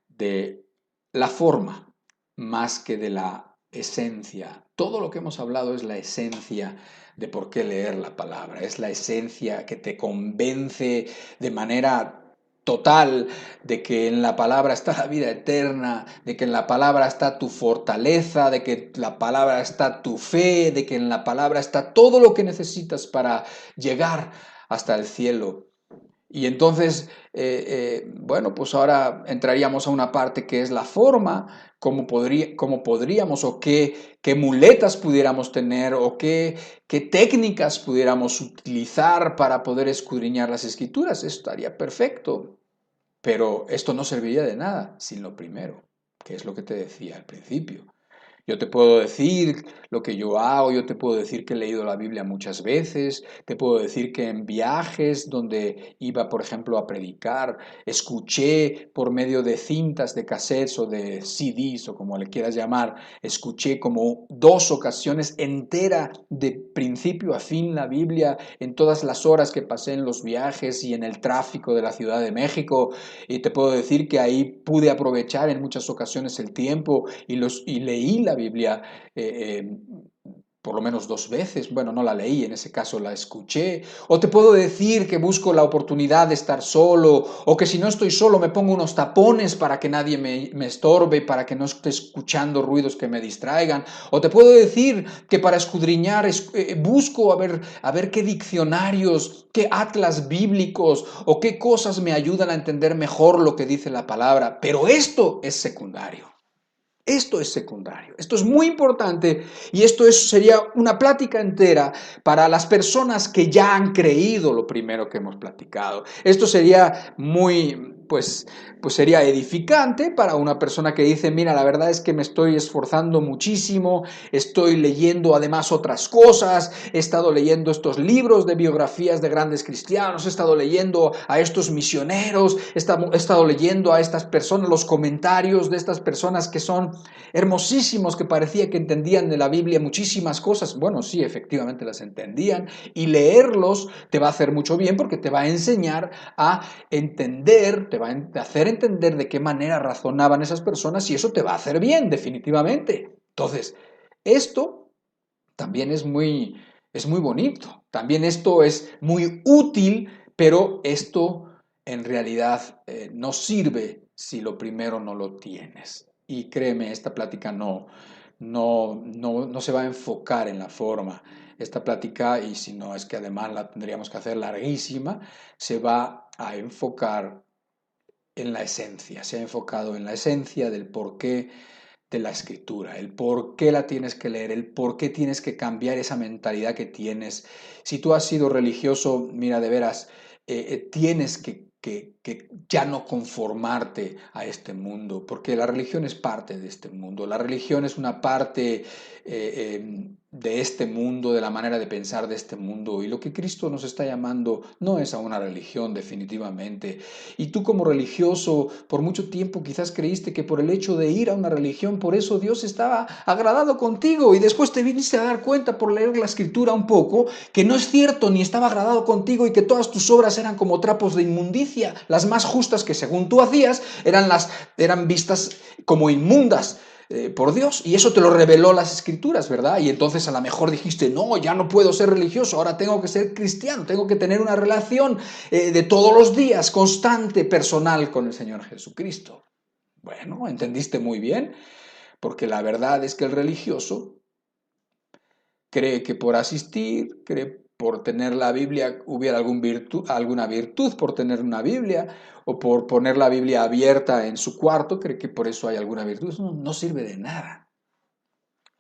de la forma más que de la esencia. Todo lo que hemos hablado es la esencia de por qué leer la palabra. Es la esencia que te convence de manera total de que en la palabra está la vida eterna, de que en la palabra está tu fortaleza, de que en la palabra está tu fe, de que en la palabra está todo lo que necesitas para llegar hasta el cielo. Y entonces, bueno, pues ahora entraríamos a una parte que es la forma, cómo podríamos o qué muletas pudiéramos tener o qué técnicas pudiéramos utilizar para poder escudriñar las Escrituras. Eso estaría perfecto, pero esto no serviría de nada sin lo primero, que es lo que te decía al principio. Yo te puedo decir lo que yo hago, yo te puedo decir que he leído la Biblia muchas veces, te puedo decir que en viajes donde iba, por ejemplo, a predicar, escuché por medio de cintas de cassettes o de CDs o como le quieras llamar, escuché como 2 ocasiones entera de principio a fin la Biblia en todas las horas que pasé en los viajes y en el tráfico de la Ciudad de México, y te puedo decir que ahí pude aprovechar en muchas ocasiones el tiempo y leí la Biblia por lo menos 2 veces. Bueno, no la leí, en ese caso la escuché. O te puedo decir que busco la oportunidad de estar solo, o que si no estoy solo me pongo unos tapones para que nadie me estorbe, para que no esté escuchando ruidos que me distraigan. O te puedo decir que para escudriñar busco a ver qué diccionarios, qué atlas bíblicos o qué cosas me ayudan a entender mejor lo que dice la palabra. Pero esto es secundario. Esto es secundario, esto es muy importante y sería una plática entera para las personas que ya han creído lo primero que hemos platicado. Esto sería pues sería edificante para una persona que dice: mira, la verdad es que me estoy esforzando muchísimo, estoy leyendo además otras cosas, he estado leyendo estos libros de biografías de grandes cristianos, he estado leyendo a estos misioneros, he estado leyendo a estas personas, los comentarios de estas personas que son hermosísimos, que parecía que entendían de la Biblia muchísimas cosas. Bueno, sí, efectivamente las entendían, y leerlos te va a hacer mucho bien porque te va a enseñar a entender, te va a hacer entender de qué manera razonaban esas personas y eso te va a hacer bien, definitivamente. Entonces, esto también es muy bonito, también esto es muy útil, pero esto en realidad no sirve si lo primero no lo tienes. Y créeme, esta plática no se va a enfocar en la forma. Esta plática, y si no es que además la tendríamos que hacer larguísima, se va a enfocar en la esencia, se ha enfocado en la esencia del porqué de la escritura, el por qué la tienes que leer, el por qué tienes que cambiar esa mentalidad que tienes. Si tú has sido religioso, mira, de veras, tienes que ya no conformarte a este mundo, porque la religión es parte de este mundo, la religión es una parte de este mundo, de la manera de pensar de este mundo, y lo que Cristo nos está llamando no es a una religión definitivamente. Y tú como religioso, por mucho tiempo quizás creíste que por el hecho de ir a una religión, por eso Dios estaba agradado contigo, y después te viniste a dar cuenta por leer la escritura un poco, que no es cierto, ni estaba agradado contigo, y que todas tus obras eran como trapos de inmundicia, las más justas que según tú hacías eran vistas como inmundas por Dios, y eso te lo reveló las escrituras, ¿verdad? Y entonces a lo mejor dijiste, no, ya no puedo ser religioso, ahora tengo que ser cristiano, tengo que tener una relación de todos los días, constante, personal con el Señor Jesucristo. Bueno, entendiste muy bien, porque la verdad es que el religioso cree que por asistir, cree por tener la Biblia, hubiera alguna virtud por tener una Biblia, o por poner la Biblia abierta en su cuarto, cree que por eso hay alguna virtud. Eso no sirve de nada.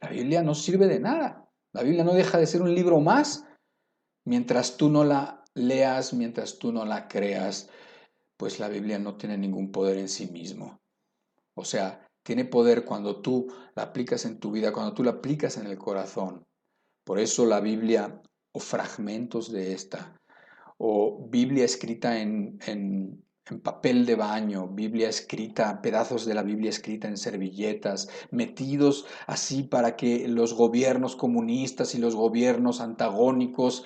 La Biblia no sirve de nada. La Biblia no deja de ser un libro más. Mientras tú no la leas, mientras tú no la creas, pues la Biblia no tiene ningún poder en sí mismo. O sea, tiene poder cuando tú la aplicas en tu vida, cuando tú la aplicas en el corazón. Por eso la Biblia, o fragmentos de esta, o Biblia escrita en papel de baño, Biblia escrita, pedazos de la Biblia escrita en servilletas, metidos así para que los gobiernos comunistas y los gobiernos antagónicos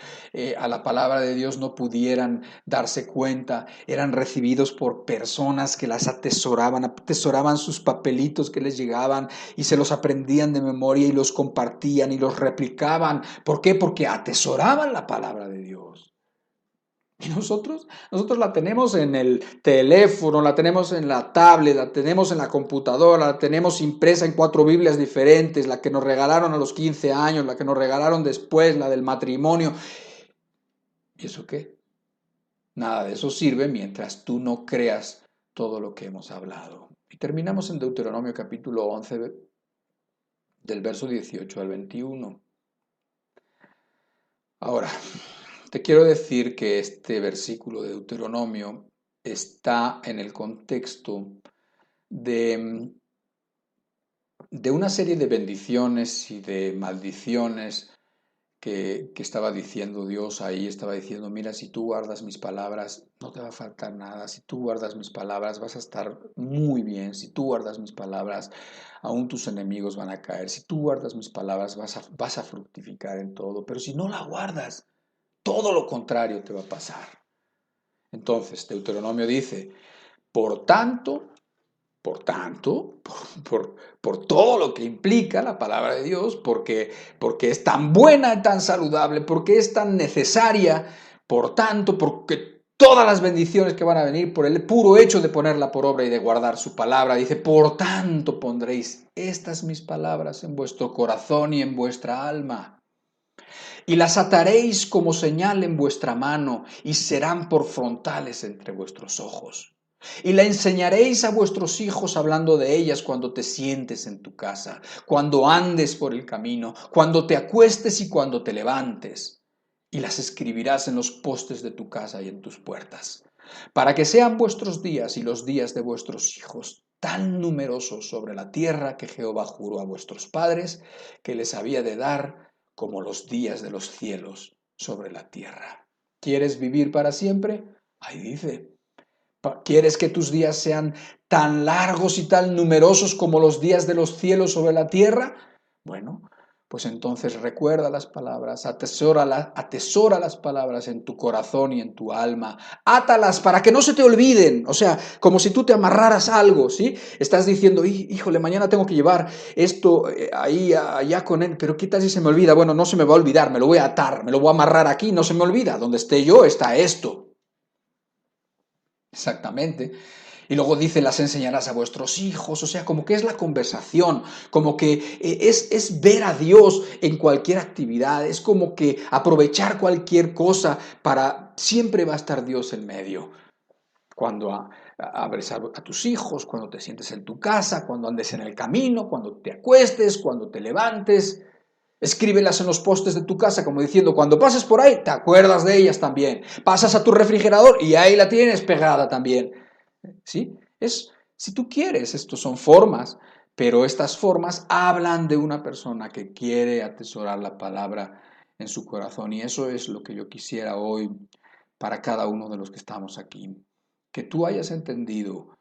a la palabra de Dios no pudieran darse cuenta, eran recibidos por personas que las atesoraban sus papelitos que les llegaban y se los aprendían de memoria y los compartían y los replicaban. ¿Por qué? Porque atesoraban la palabra de Dios. Y nosotros la tenemos en el teléfono, la tenemos en la tablet, la tenemos en la computadora, la tenemos impresa en 4 Biblias diferentes, la que nos regalaron a los 15 años, la que nos regalaron después, la del matrimonio. ¿Y eso qué? Nada de eso sirve mientras tú no creas todo lo que hemos hablado. Y terminamos en Deuteronomio capítulo 11, del verso 18 al 21. Ahora, te quiero decir que este versículo de Deuteronomio está en el contexto de una serie de bendiciones y de maldiciones que estaba diciendo Dios ahí. Estaba diciendo, mira, si tú guardas mis palabras, no te va a faltar nada. Si tú guardas mis palabras, vas a estar muy bien. Si tú guardas mis palabras, aún tus enemigos van a caer. Si tú guardas mis palabras, vas a fructificar en todo. Pero si no la guardas, todo lo contrario te va a pasar. Entonces, Deuteronomio dice, por tanto, por todo lo que implica la palabra de Dios, porque es tan buena y tan saludable, porque es tan necesaria, por tanto, porque todas las bendiciones que van a venir por el puro hecho de ponerla por obra y de guardar su palabra, dice, por tanto pondréis estas mis palabras en vuestro corazón y en vuestra alma. Y las ataréis como señal en vuestra mano y serán por frontales entre vuestros ojos. Y la enseñaréis a vuestros hijos hablando de ellas cuando te sientes en tu casa, cuando andes por el camino, cuando te acuestes y cuando te levantes. Y las escribirás en los postes de tu casa y en tus puertas, para que sean vuestros días y los días de vuestros hijos tan numerosos sobre la tierra que Jehová juró a vuestros padres que les había de dar, como los días de los cielos sobre la tierra. ¿Quieres vivir para siempre? Ahí dice. ¿Quieres que tus días sean tan largos y tan numerosos como los días de los cielos sobre la tierra? Bueno, pues entonces recuerda las palabras, atesora las palabras en tu corazón y en tu alma, átalas para que no se te olviden, o sea, como si tú te amarraras algo, ¿sí? Estás diciendo, híjole, mañana tengo que llevar esto ahí, allá con él, pero ¿qué tal si se me olvida? Bueno, no se me va a olvidar, me lo voy a atar, me lo voy a amarrar aquí, no se me olvida, donde esté yo está esto. Exactamente. Y luego dice, las enseñarás a vuestros hijos, o sea, como que es la conversación, como que es ver a Dios en cualquier actividad, es como que aprovechar cualquier cosa para, siempre va a estar Dios en medio. Cuando abres a tus hijos, cuando te sientes en tu casa, cuando andes en el camino, cuando te acuestes, cuando te levantes. Escríbelas en los postes de tu casa, como diciendo, cuando pases por ahí, te acuerdas de ellas también. Pasas a tu refrigerador y ahí la tienes pegada también. ¿Sí? Si tú quieres, estos son formas, pero estas formas hablan de una persona que quiere atesorar la palabra en su corazón. Y eso es lo que yo quisiera hoy para cada uno de los que estamos aquí. Que tú hayas entendido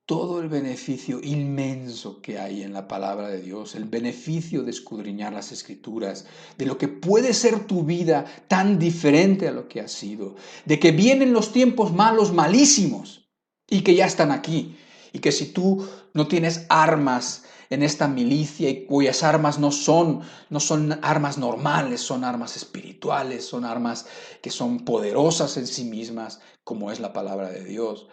todo el beneficio inmenso que hay en la palabra de Dios, el beneficio de escudriñar las escrituras, de lo que puede ser tu vida tan diferente a lo que ha sido, de que vienen los tiempos malos, malísimos, y que ya están aquí, y que si tú no tienes armas en esta milicia y cuyas armas no son armas normales, son armas espirituales, son armas que son poderosas en sí mismas, como es la palabra de Dios,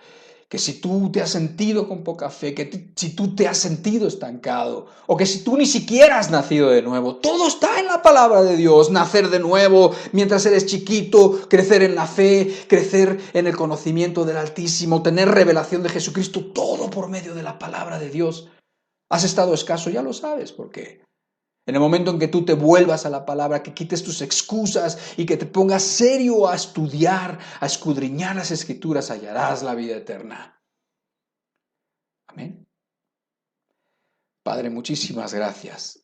que si tú te has sentido con poca fe, si tú te has sentido estancado, o que si tú ni siquiera has nacido de nuevo, todo está en la palabra de Dios. Nacer de nuevo mientras eres chiquito, crecer en la fe, crecer en el conocimiento del Altísimo, tener revelación de Jesucristo, todo por medio de la palabra de Dios. ¿Has estado escaso? Ya lo sabes por qué. En el momento en que tú te vuelvas a la palabra, que quites tus excusas y que te pongas serio a estudiar, a escudriñar las escrituras, hallarás la vida eterna. Amén. Padre, muchísimas gracias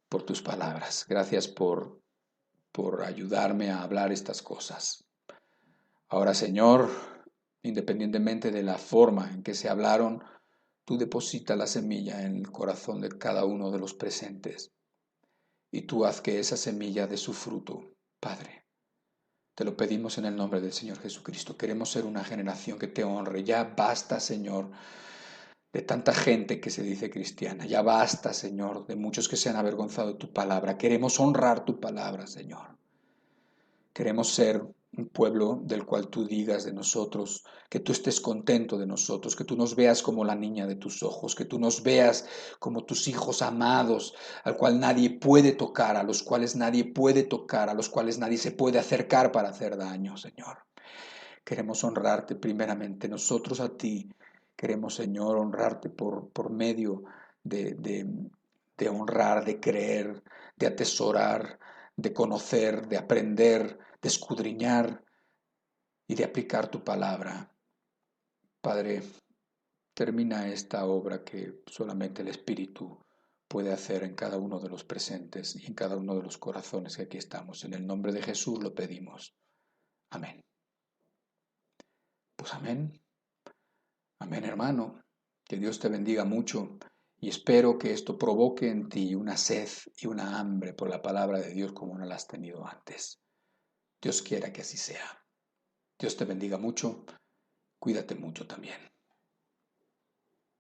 por tus palabras. Gracias por ayudarme a hablar estas cosas. Ahora, Señor, independientemente de la forma en que se hablaron, tú deposita la semilla en el corazón de cada uno de los presentes. Y tú haz que esa semilla dé su fruto, Padre. Te lo pedimos en el nombre del Señor Jesucristo. Queremos ser una generación que te honre. Ya basta, Señor, de tanta gente que se dice cristiana. Ya basta, Señor, de muchos que se han avergonzado de tu palabra. Queremos honrar tu palabra, Señor. Queremos ser un pueblo del cual tú digas de nosotros, que tú estés contento de nosotros, que tú nos veas como la niña de tus ojos, que tú nos veas como tus hijos amados, al cual nadie puede tocar, a los cuales nadie puede tocar, a los cuales nadie se puede acercar para hacer daño, Señor. Queremos honrarte primeramente nosotros a ti. Queremos, Señor, honrarte por medio de honrar, de creer, de atesorar, de conocer, de aprender, de escudriñar y de aplicar tu palabra. Padre, termina esta obra que solamente el Espíritu puede hacer en cada uno de los presentes y en cada uno de los corazones que aquí estamos. En el nombre de Jesús lo pedimos. Amén. Pues amén. Amén, hermano. Que Dios te bendiga mucho y espero que esto provoque en ti una sed y una hambre por la palabra de Dios como no la has tenido antes. Dios quiera que así sea. Dios te bendiga mucho. Cuídate mucho también.